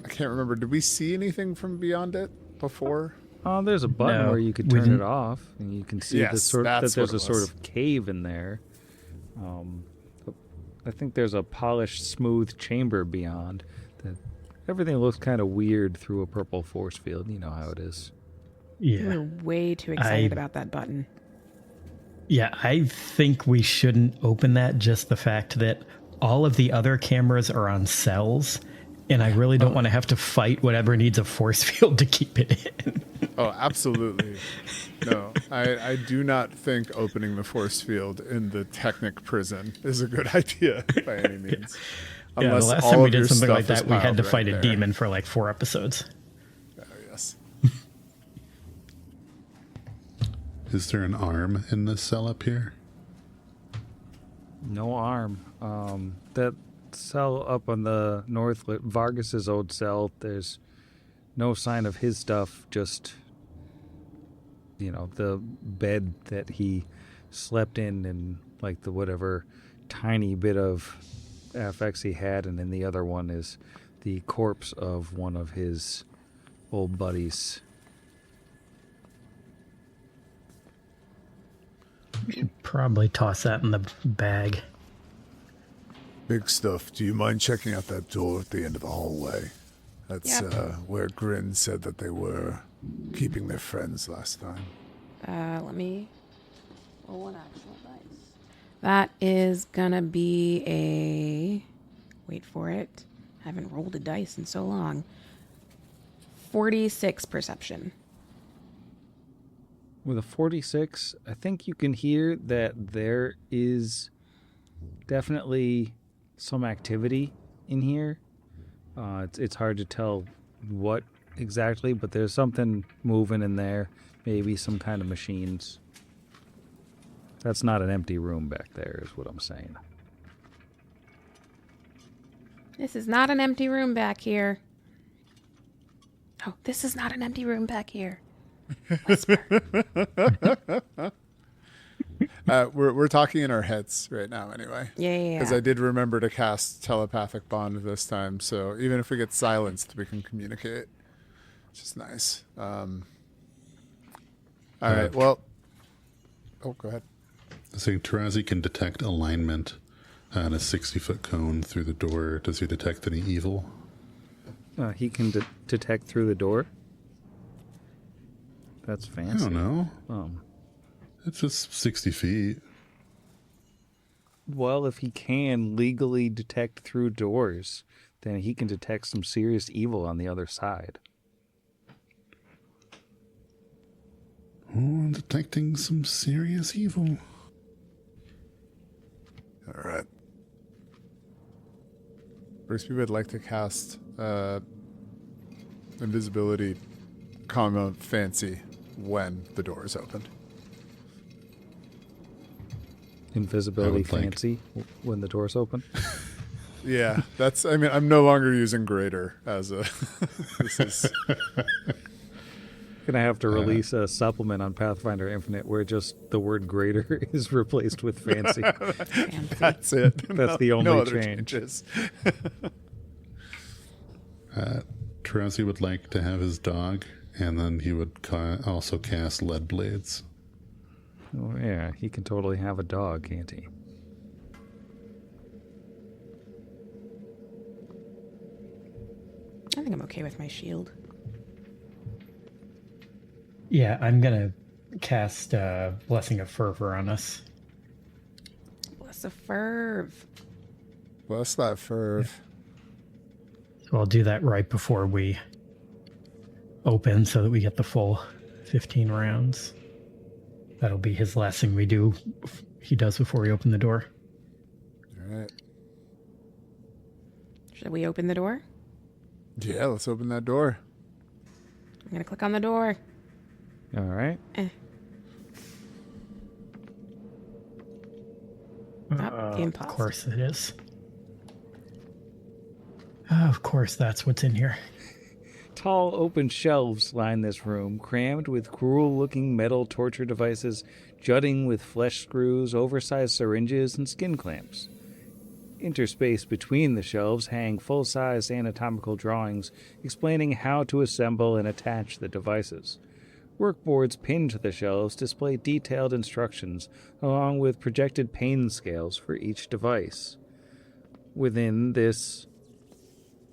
I can't remember. Did we see anything from beyond it before? There's a button No, where you could we turn it didn't- off, and you can see Yes, that that's there's what a it sort was. of cave in there. I think there's a polished, smooth chamber beyond. That everything looks kind of weird through a purple force field. You know how it is. Yeah. We're way too excited about that button. Yeah, I think we shouldn't open that. Just the fact that all of the other cameras are on cells, and I really don't want to have to fight whatever needs a force field to keep it in. Oh, absolutely. No, I do not think opening the force field in the Technic prison is a good idea by any means. Yeah, the Unless last all time we of your did something like stuff is that, we had piled to right fight a there. demon for like 4 episodes. Oh, yes. Is there an arm in this cell up here? No arm. That cell up on the north, Vargas's old cell, there's no sign of his stuff, just, the bed that he slept in and, like, the whatever tiny bit of FX he had, and then the other one is the corpse of one of his old buddies. Probably toss that in the bag. Big stuff. Do you mind checking out that door at the end of the hallway? That's Yep. where Grin said that they were keeping their friends last time. Let me roll an actual dice. That is gonna be a... Wait for it. I haven't rolled a dice in so long. 46 perception. With a 46, I think you can hear that there is definitely some activity in here. It's hard to tell what exactly, but there's something moving in there. Maybe some kind of machines. That's not an empty room back there, is what I'm saying. This is not an empty room back here. Oh, this is not an empty room back here. Whisper. We're talking in our heads right now, anyway. Yeah. Because I did remember to cast telepathic bond this time, so even if we get silenced, we can communicate, which is nice. All right. Well. Oh, go ahead. So Tarazi can detect alignment on a 60-foot cone through the door. Does he detect any evil? He can detect through the door? That's fancy. I don't know. It's just 60 feet. Well, if he can legally detect through doors, then he can detect some serious evil on the other side. Oh, I'm detecting some serious evil. All right. First, we would like to cast invisibility, fancy when the door is opened. Invisibility fancy when the door's open? Yeah, that's. I mean, I'm no longer using greater as a. This is. Gonna have to release a supplement on Pathfinder Infinite where just the word greater is replaced with fancy. That's it. That's the only no other change. Changes. Tarazi would like to have his dog, and then he would also cast lead blades. Oh, yeah, he can totally have a dog, can't he? I think I'm okay with my shield. Yeah, I'm going to cast Blessing of Fervor on us. Bless a ferv. Bless that ferv. So I'll do that right before we open so that we get the full 15 rounds. That'll be his last thing he does before we open the door. All right. Should we open the door? Yeah, let's open that door. I'm going to click on the door. All right. Impossible. Of course it is. Of course, that's what's in here. Tall, open shelves line this room, crammed with cruel-looking metal torture devices, jutting with flesh screws, oversized syringes, and skin clamps. Interspaced between the shelves hang full-size anatomical drawings explaining how to assemble and attach the devices. Workboards pinned to the shelves display detailed instructions, along with projected pain scales for each device. Within this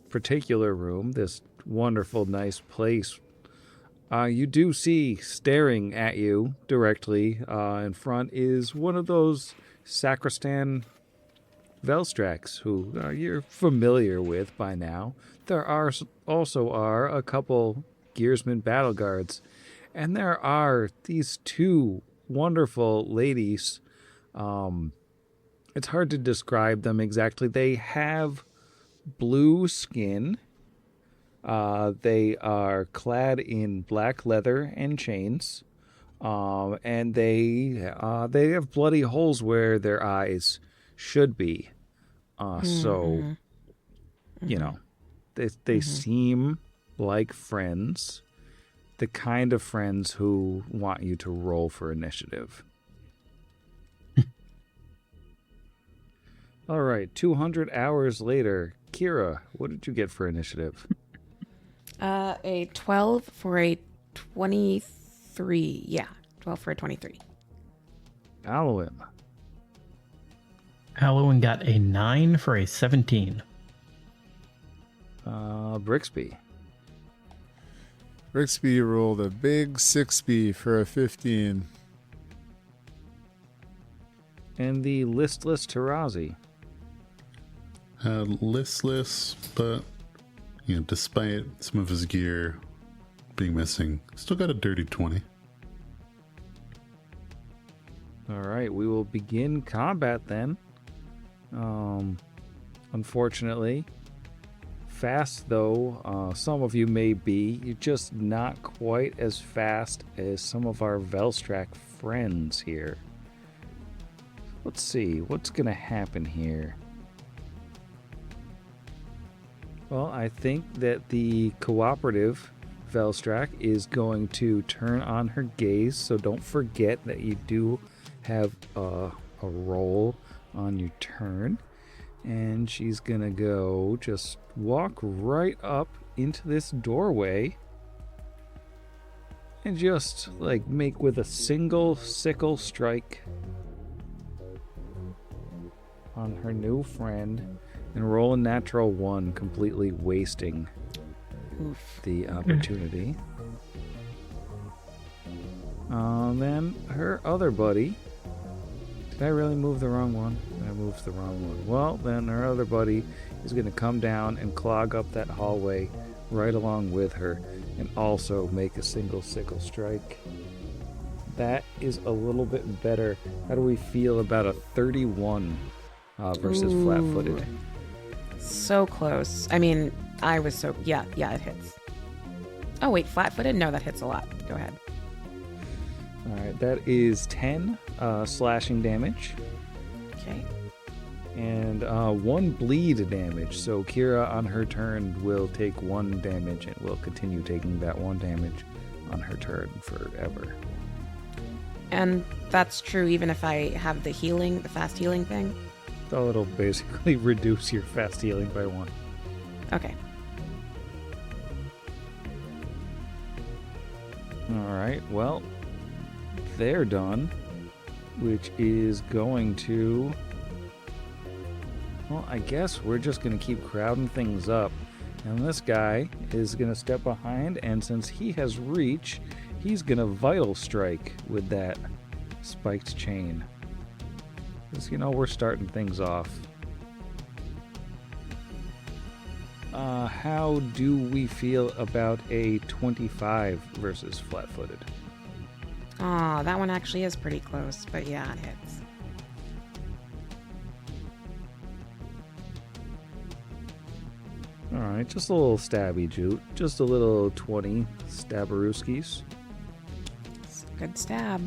particular room, this wonderful, nice place, you do see staring at you directly in front is one of those sacristan Velstrax, who you're familiar with by now. There also are a couple Gearsman battle guards, and there are these two wonderful ladies. It's hard to describe them exactly. They have blue skin. They are clad in black leather and chains, and they have bloody holes where their eyes should be. So, you know, they seem like friends, the kind of friends who want you to roll for initiative. All right, 200 hours later, Kira, what did you get for initiative? A 12 for a 23. Yeah, 12 for a 23. Alwyn. Alwyn got a 9 for a 17. Brixby. Brixby rolled a big 6B for a 15. And the listless Tarazi. Listless, but despite some of his gear being missing, still got a dirty 20. All right, we will begin combat then. Unfortunately, fast though some of you may be, you're just not quite as fast as some of our Velstrak friends here. Let's see, what's gonna happen here? Well, I think that the cooperative Velstrak is going to turn on her gaze, so don't forget that you do have a roll on your turn. And she's gonna go just walk right up into this doorway and just like make with a single sickle strike on her new friend and roll a natural 1, completely wasting the opportunity. Then her other buddy. Did I really move the wrong one? I moved the wrong one. Well, then her other buddy is going to come down and clog up that hallway right along with her and also make a single sickle strike. That is a little bit better. How do we feel about a 31 versus flat-footed? So close. I mean, I was so... Yeah, it hits. Oh, wait, flat-footed? No, that hits a lot. Go ahead. All right, that is 10 slashing damage. Okay. And 1 bleed damage. So Kira on her turn will take 1 damage and will continue taking that 1 damage on her turn forever. And that's true even if I have the healing, the fast healing thing? So it'll basically reduce your fast healing by 1. Okay. Alright, well, they're done. Which is going to... Well, I guess we're just going to keep crowding things up. And this guy is going to step behind, and since he has reach, he's going to Vital Strike with that spiked chain. Because, we're starting things off. How do we feel about a 25 versus flat-footed? Aw, that one actually is pretty close, but yeah, it hits. Alright, just a little stabby Jute. Just a little 20 stabberooskies. Good stab.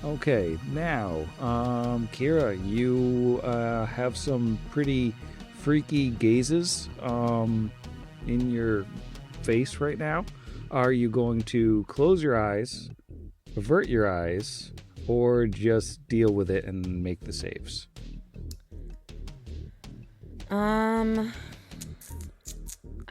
Okay, now, Kira, you have some pretty freaky gazes in your face right now. Are you going to close your eyes, avert your eyes, or just deal with it and make the saves? I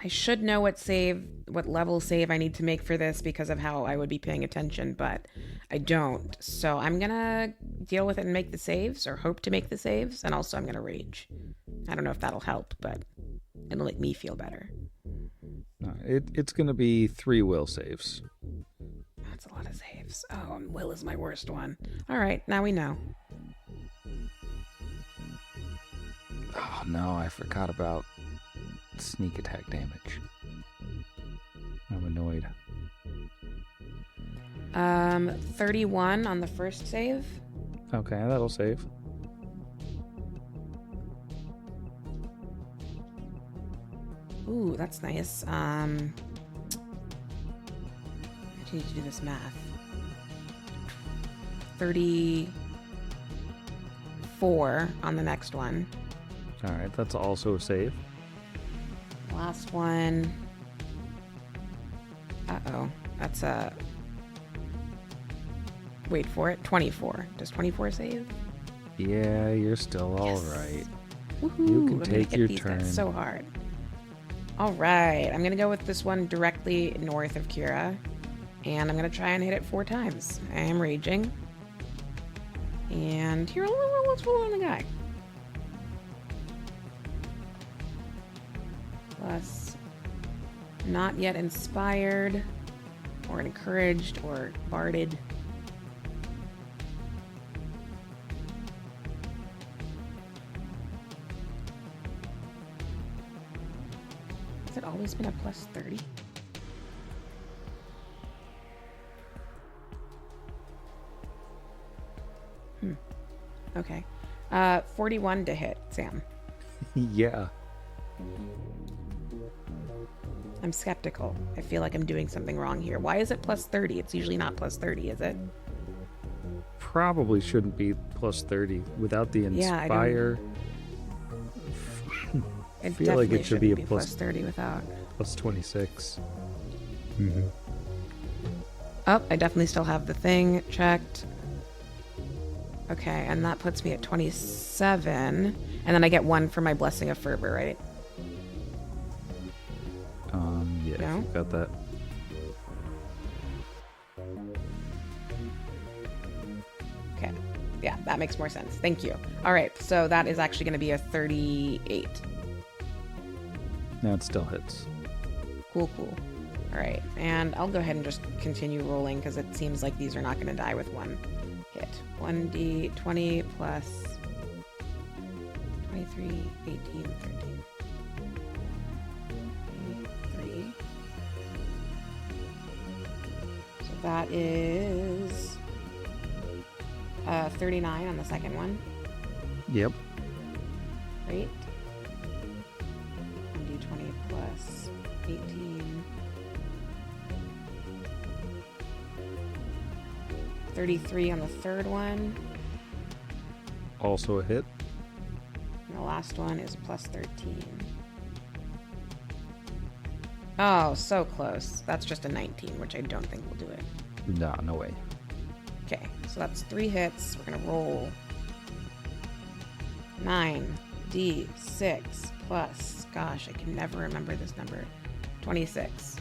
should know what level save I need to make for this because of how I would be paying attention, but I don't. So I'm gonna deal with it and make the saves, or hope to make the saves, and also I'm gonna rage. I don't know if that'll help, but it'll make me feel better. It's gonna be 3 will saves. That's a lot of saves. Oh, and will is my worst one. All right, now we know. Oh no, I forgot about sneak attack damage. I'm annoyed. 31 on the first save. Okay, that'll save. Ooh, that's nice. I need to do this math. 34 on the next one. Alright, that's also a save. Last one. Uh-oh. That's a... Wait for it. 24. Does 24 save? Yeah, you're still Yes. alright. Woohoo! You can I'm gonna take get your these turn. guys so hard. Alright, I'm gonna go with this one directly north of Kira. And I'm gonna try and hit it 4 times. I am raging. And here, let's roll on the guy. Plus, not yet inspired, or encouraged, or barded. Has it always been a plus 30? Okay. 41 to hit, Sam. Yeah. I'm skeptical. I feel like I'm doing something wrong here. Why is it plus 30? It's usually not plus 30, is it? Probably shouldn't be plus 30 without the inspire. I feel like it should be a plus 30 without. plus 26. Mm-hmm. Oh, I definitely still have the thing checked. Okay, and that puts me at 27. And then I get 1 for my Blessing of Fervor, right? Yeah, No? if you got that. Okay. Yeah, that makes more sense. Thank you. All right, so that is actually going to be a 38. No, it still hits. Cool. All right, and I'll go ahead and just continue rolling because it seems like these are not going to die with 1 hit. 1d20 plus 23, 18, 13. 3. So that is 39 on the second one. Yep. Great. 1d20 plus 18. 33 on the third one. Also a hit. And the last one is plus 13. Oh, so close. That's just a 19, which I don't think will do it. No, no way. Okay, so that's 3 hits. We're gonna roll 9d6 plus, gosh, I can never remember this number, 26.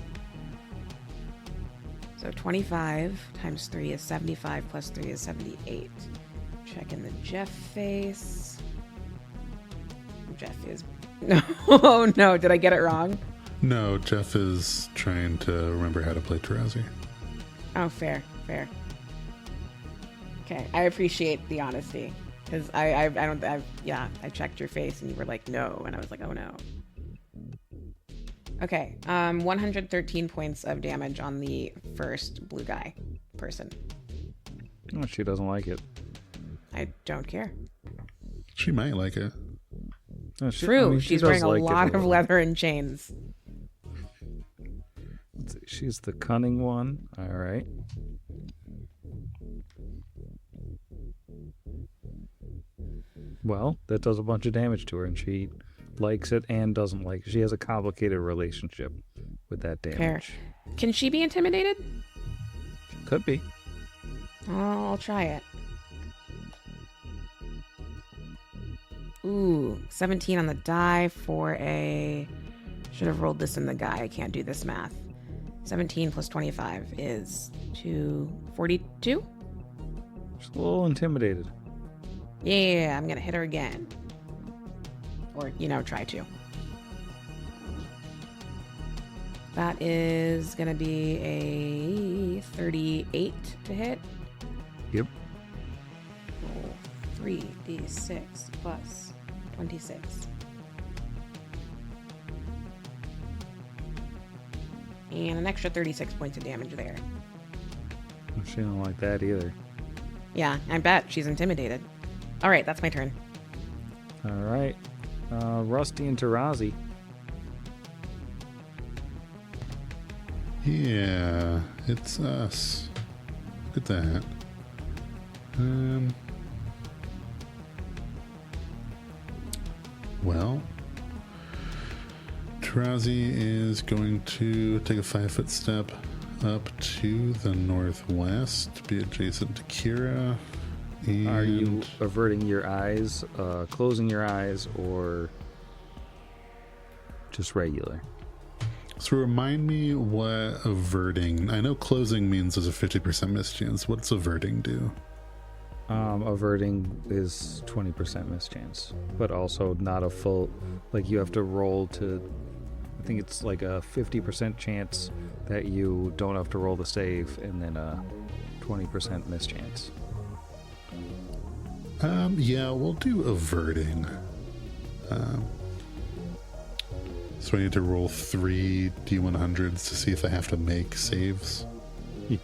So 25 times 3 is 75 plus 3 is 78. Check in the Jeff face. Jeff is... No, oh no, did I get it wrong? No, Jeff is trying to remember how to play Tarazi. Oh, fair. Okay, I appreciate the honesty. Because I checked your face and you were like, no. And I was like, oh no. Okay, 113 points of damage on the first blue guy person. Oh, she doesn't like it. I don't care. She might like it. Oh, True, she she's does wearing a like it lot of little. leather and chains. She's the cunning one. All right. Well, that does a bunch of damage to her, and she likes it and doesn't like it. She has a complicated relationship with that damage. Fair. Can she be intimidated? Could be. I'll try it. Ooh, 17 on the die for a... Should have rolled this in the guy. I can't do this math. 17 plus 25 is 242? She's a little intimidated. Yeah, I'm gonna hit her again. Or, try to. That is gonna be a 38 to hit. Yep. Roll 3d6 plus 26. And an extra 36 points of damage there. She don't like that either. Yeah, I bet she's intimidated. All right, that's my turn. All right. Rusty and Tarazi. Yeah, it's us. Look at that. Well, Tarazi is going to take a 5-foot step up to the northwest to be adjacent to Kira. And Are you averting your eyes, closing your eyes, or just regular? So remind me what averting... I know closing means there's a 50% mischance. What's averting do? Averting is 20% mischance, but also not a full... Like, you have to roll to... I think it's like a 50% chance that you don't have to roll the save, and then a 20% mischance. Yeah, we'll do averting. So I need to roll 3 D100s to see if I have to make saves.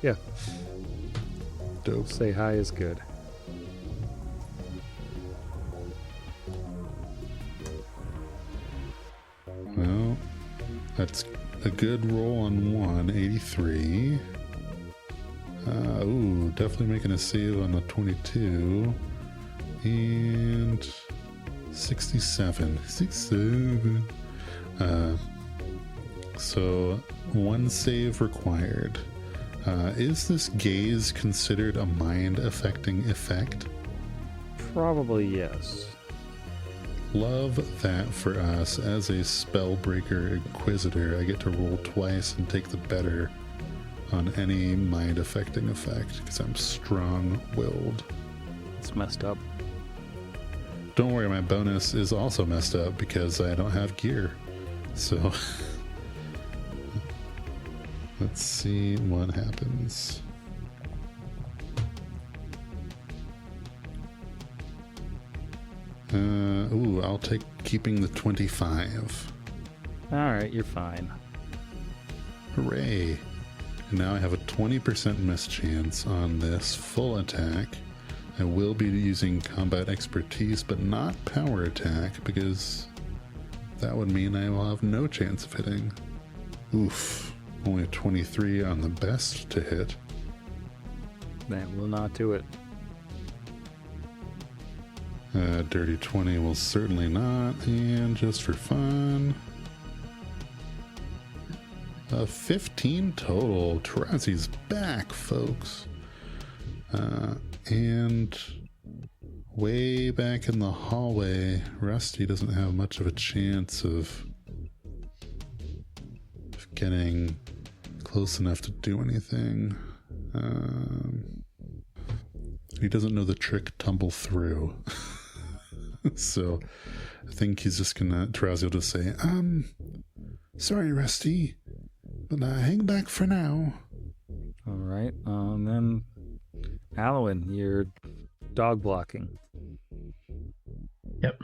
Yeah. Dope. Say hi is good. That's a good roll on 1, 83. Ooh, definitely making a save on the 22. And 67. 67. So 1 save required. Is this gaze considered a mind-affecting effect? Probably yes. Love that for us. As a Spellbreaker Inquisitor, I get to roll twice and take the better on any mind-affecting effect, because I'm strong-willed. It's messed up. Don't worry, my bonus is also messed up because I don't have gear. So, let's see what happens. Ooh, I'll take keeping the 25. Alright, you're fine. Hooray. And now I have a 20% miss chance on this full attack. I will be using combat expertise, but not power attack, because that would mean I will have no chance of hitting. Oof. Only a 23 on the best to hit. That will not do it. Dirty 20 will certainly not, and just for fun, 15 total. Tarazi's back, folks. And way back in the hallway, Rusty doesn't have much of a chance of getting close enough to do anything. He doesn't know the trick tumble through. So I think he's just gonna, Tarazi will just say, sorry, Rusty, but hang back for now. Alright, then Alwyn, you're dog blocking. Yep.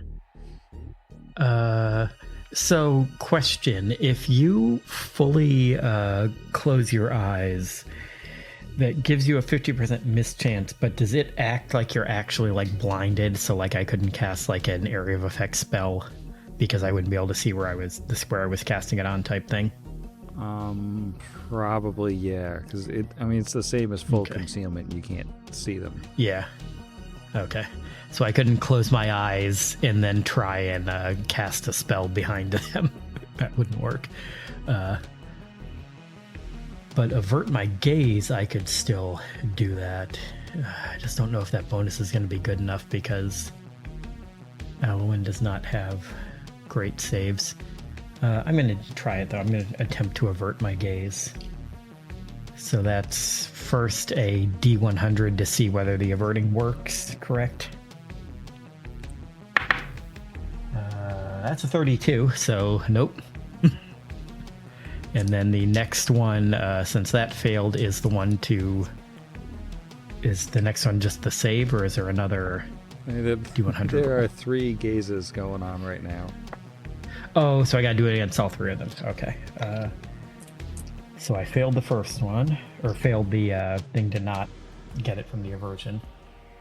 So question, if you fully close your eyes, that gives you a 50% mischance, but does it act like you're actually like blinded? So like I couldn't cast like an area of effect spell because I wouldn't be able to see where I was casting it on type thing? Probably, yeah, because it's the same as full concealment. You can't see them. Yeah. Okay. So I couldn't close my eyes and then try and cast a spell behind them. That wouldn't work. But avert my gaze, I could still do that. I just don't know if that bonus is going to be good enough because Alwyn does not have great saves. I'm going to try it though. I'm going to attempt to avert my gaze. So that's first a D100 to see whether the averting works, correct? That's a 32, so nope. And then the next one, since that failed, is the next one just the save, or is there another D100? There are 3 gazes going on right now. Oh, so I gotta do it against all 3 of them. Okay. So I failed the first one, or failed the thing to not get it from the aversion.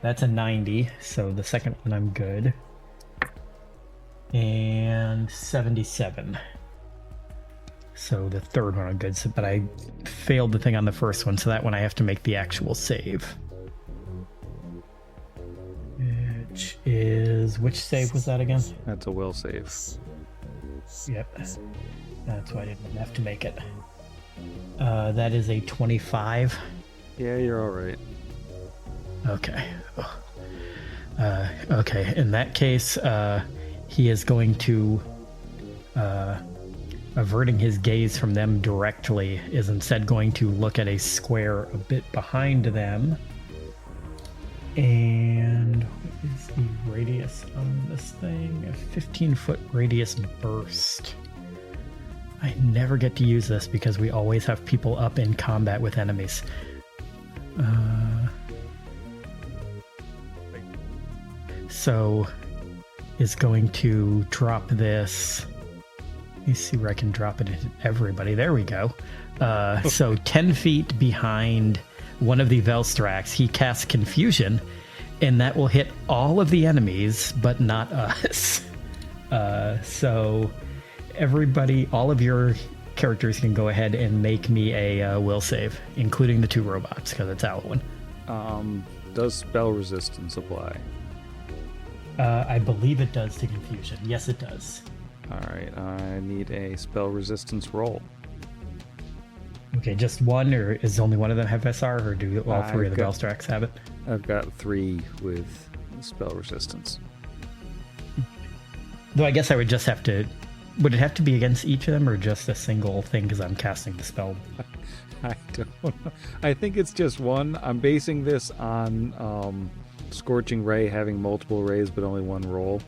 That's a 90, so the second one I'm good. And 77. So the third one I'm good, but I failed the thing on the first one, so that one I have to make the actual save. Which save was that again? That's a will save. Yep. That's why I didn't have to make it. That is a 25. Yeah, you're alright. Okay. Okay, in that case, he is going to... averting his gaze from them directly, is instead going to look at a square a bit behind them. And what is the radius on this thing? A 15-foot radius burst. I never get to use this because we always have people up in combat with enemies. So is going to drop this. Let me see where I can drop it into everybody. There we go. So 10 feet behind one of the Velstrax, he casts Confusion, and that will hit all of the enemies, but not us. So everybody, all of your characters can go ahead and make me a will save, including the 2 robots, because it's Alwyn. Does spell resistance apply? I believe it does to confusion. Yes, it does. All right, I need a spell resistance roll. Okay, just one, or is only one of them have SR, or do all 3 of the got- Velstrax have it? I've got 3 with spell resistance. Though I guess I would just have to... Would it have to be against each of them, or just a single thing because I'm casting the spell? I don't know. I think it's just one. I'm basing this on Scorching Ray having multiple rays but only one roll.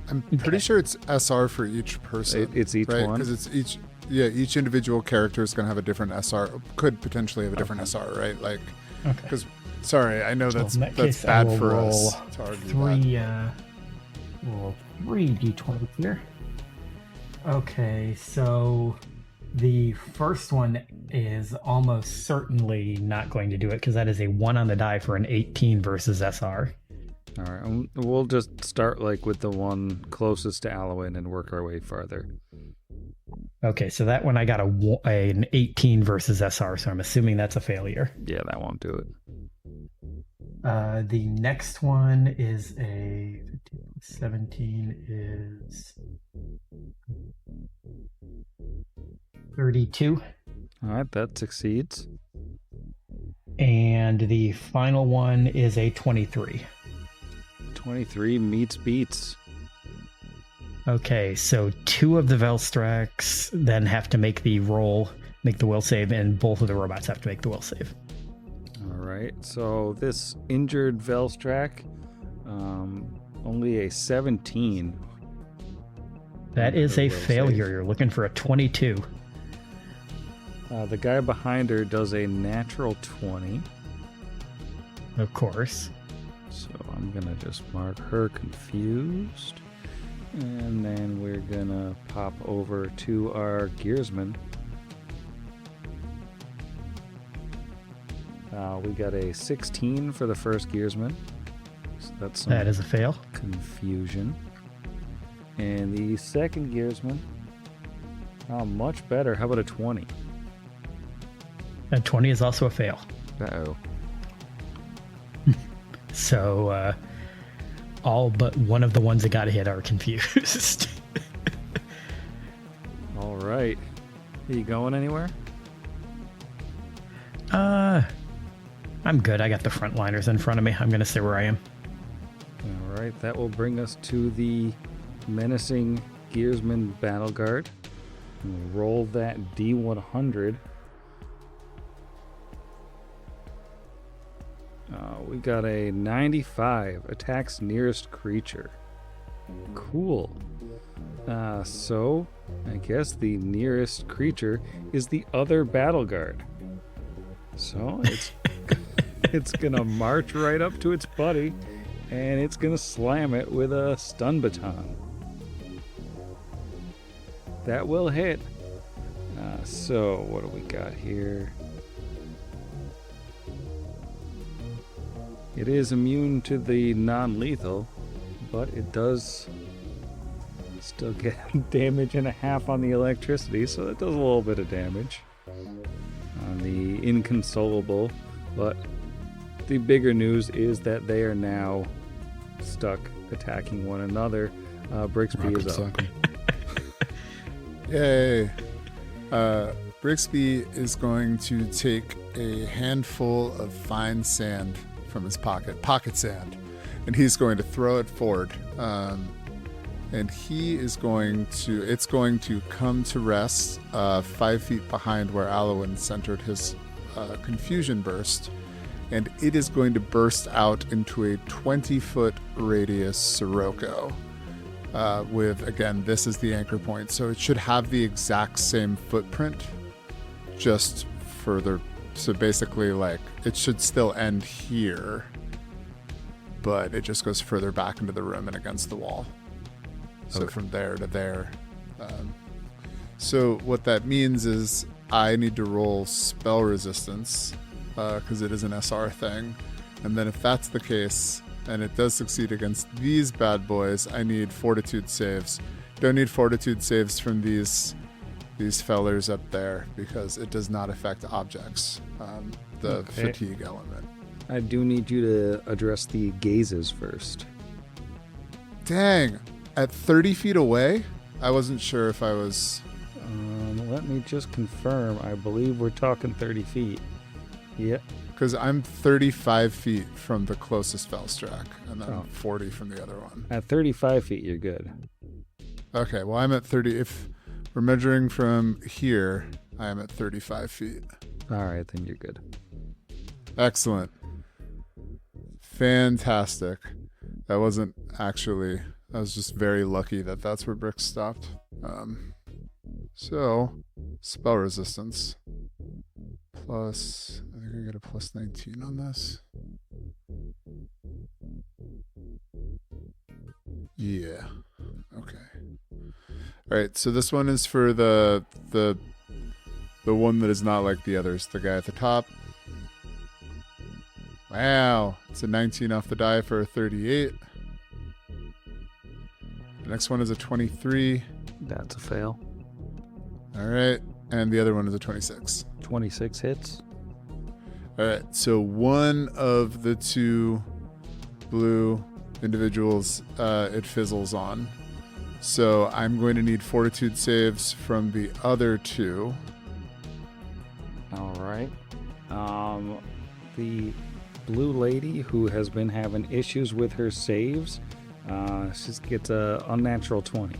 I'm pretty sure it's SR for each person. It's each right? one? Because it's each individual character is going to have a different SR, could potentially have a different SR, right? Like, Okay. because, sorry, I know that's in that that's case, I bad will for roll us to argue that. roll 3 d20 here. Okay, so the first one is almost certainly not going to do it because that is a 1 on the die for an 18 versus SR. All right, we'll just start like with the one closest to Alwyn and work our way farther. Okay, so that one I got an 18 versus SR, so I'm assuming that's a failure. Yeah, that won't do it. The next one is a 17 is 32. All right, that succeeds. And the final one is a 23. 23 meets beats. Okay, so 2 of the Velstrax then have to make the will save, and both of the robots have to make the will save. All right, so this injured Velstrack, only a 17. That is a Will save. failure. You're looking for a 22. The guy behind her does a natural 20. Of course. So I'm going to just mark her confused. And then we're going to pop over to our gearsman. We got a 16 for the first gearsman. So that's some That is a fail. confusion. And the second gearsman, much better. How about a 20? And 20 is also a fail. Uh-oh. So all but one of the ones that got hit are confused. All right. Are you going anywhere? I'm good. I got the frontliners in front of me. I'm going to stay where I am. All right. That will bring us to the menacing gearsman battle guard. We'll roll that D100. We got a 95. Attacks nearest creature. Cool. So, I guess the nearest creature is the other battle guard. So, it's gonna march right up to its buddy, and it's gonna slam it with a stun baton. That will hit. So, what do we got here? It is immune to the non-lethal, but it does still get damage and a half on the electricity, so it does a little bit of damage on the inconsolable. But the bigger news is that they are now stuck attacking one another. Brixby is up. Yay. Brixby is going to take a handful of fine sand from his pocket sand, and he's going to throw it forward. And it's going to come to rest 5 feet behind where Alwyn centered his confusion burst, and it is going to burst out into a 20-foot radius Sirocco. With, again, this is the anchor point, so it should have the exact same footprint, just further. So basically, like, it should still end here, but it just goes further back into the room and against the wall. So from there to there. So what that means is I need to roll spell resistance, because it is an SR thing. And then if that's the case, and it does succeed against these bad boys, I need fortitude saves. Don't need fortitude saves from these these fellers up there because it does not affect objects. The fatigue element. I do need you to address the gazes first. Dang, at 30 feet away? I wasn't sure if I was... Let me just confirm. I believe we're talking 30 feet. Yep. Because I'm 35 feet from the closest Felstrack, and then 40 from the other one. At 35 feet, you're good. Okay, well, I'm at 30. If we're measuring from here, I am at 35 feet. All right, then you're good. Excellent. Fantastic. That wasn't actually... I was just very lucky that that's where Brick stopped. So, spell resistance. Plus... I think I get a plus 19 on this. Yeah. Okay. Alright, so this one is for the one that is not like the others. The guy at the top. Wow. It's a 19 off the die for a 38. The next one is a 23. That's a fail. Alright. And the other one is a 26. 26 hits. Alright, so one of the two blue individuals, it fizzles on. So I'm going to need fortitude saves from the other two. All right. The blue lady who has been having issues with her saves, she gets a unnatural 20.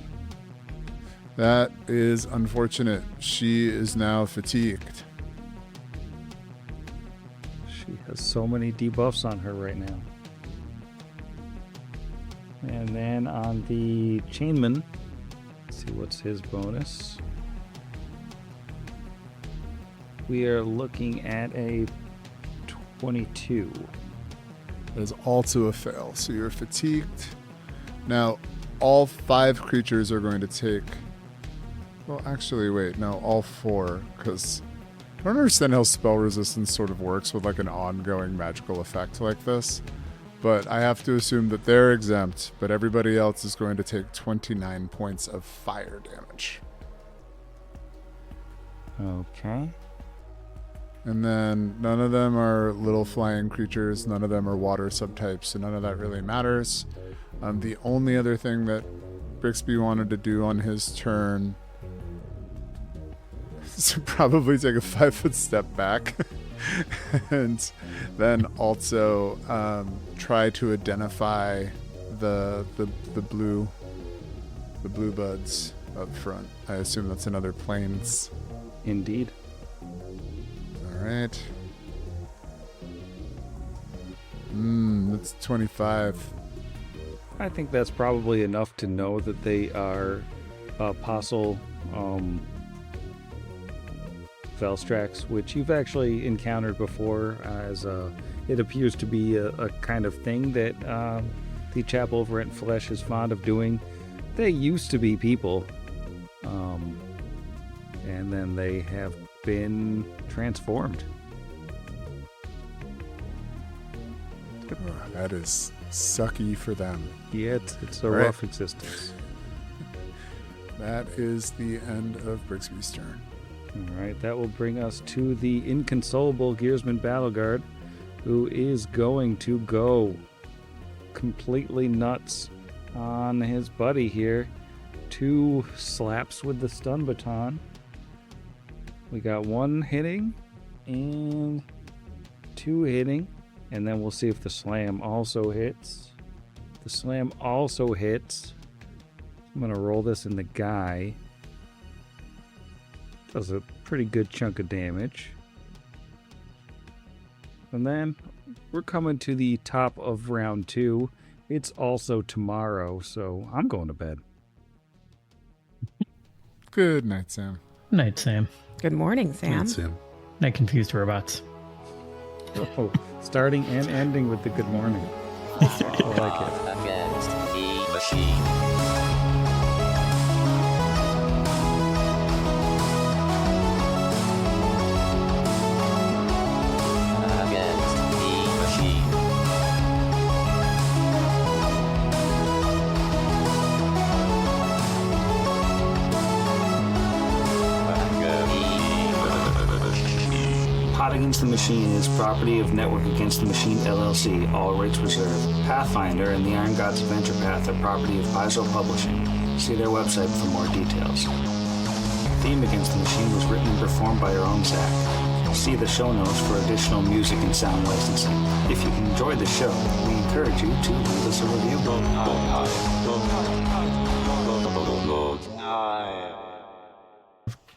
That is unfortunate. She is now fatigued. She has so many debuffs on her right now. And then on the chainman, let's see what's his bonus. We are looking at a 22. That is also a fail. So you're fatigued. Now, all 5 creatures are going to take... Well, actually, wait. No, all 4. Because I don't understand how spell resistance sort of works with like an ongoing magical effect like this. But I have to assume that they're exempt, but everybody else is going to take 29 points of fire damage. Okay. And then none of them are little flying creatures, none of them are water subtypes, so none of that really matters. The only other thing that Brixby wanted to do on his turn is to probably take a 5-foot step back. And then also try to identify the blue buds up front. I assume that's another planes. Indeed. All right. That's 25. I think that's probably enough to know that they are apostle Velstrax, which you've actually encountered before, as it appears to be a kind of thing that the chap over at Flesh is fond of doing. They used to be people, and then they have been transformed. That is sucky for them. Yeah, it's a Right. rough existence. That is the end of Brixby's turn. All right, that will bring us to the inconsolable Gearsman Battleguard, who is going to go completely nuts on his buddy here. 2 slaps with the stun baton. We got 1 hitting and 2 hitting, and then we'll see if the slam also hits. The slam also hits. I'm going to roll this in the guy. Does a pretty good chunk of damage. And then we're coming to the top of round 2. It's also tomorrow, so I'm going to bed. Good night, Sam. Night, Sam. Good morning, Sam. That's him. Night, confused robots. Oh, starting and ending with the good morning. I like it. Against the machine. Against the machine. Against the Machine is property of Network Against the Machine LLC, all rights reserved. Pathfinder and the Iron Gods Adventure Path are property of Paizo Publishing. See their website for more details. The theme Against the Machine was written and performed by our own Zach. See the show notes for additional music and sound licensing. If you enjoyed the show, we encourage you to leave us a review.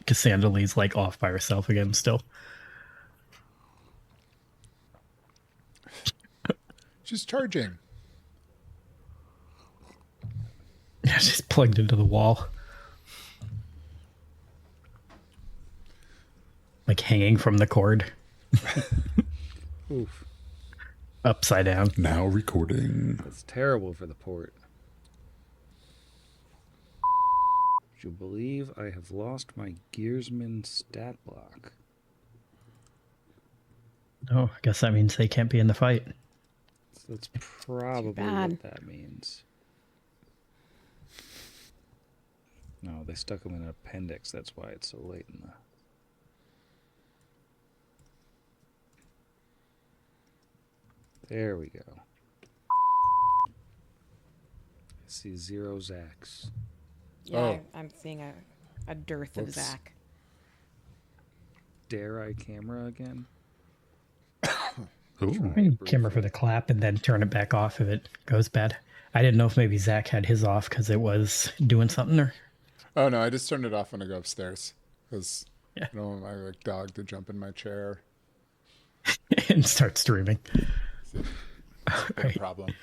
Cassandra Lee's like off by herself again still. She's charging. Yeah, she's plugged into the wall. Like hanging from the cord. Oof. Upside down. Now recording. That's terrible for the port. Would you believe I have lost my Gearsman stat block? Oh, I guess that means they can't be in the fight. So that's probably bad. what that means. No, they stuck them in an appendix. That's why it's so late in the... There we go. I see 0 Zacks. Yeah, Oh. I'm seeing a dearth of Whoops. Zach. Dare I camera again? Ooh. I mean, camera for the clap and then turn it back off if it goes bad. I didn't know if maybe Zach had his off because it was doing something or... Oh no, I just turned it off when I go upstairs because Yeah. I don't want my like dog to jump in my chair. and start streaming. Big Right. problem.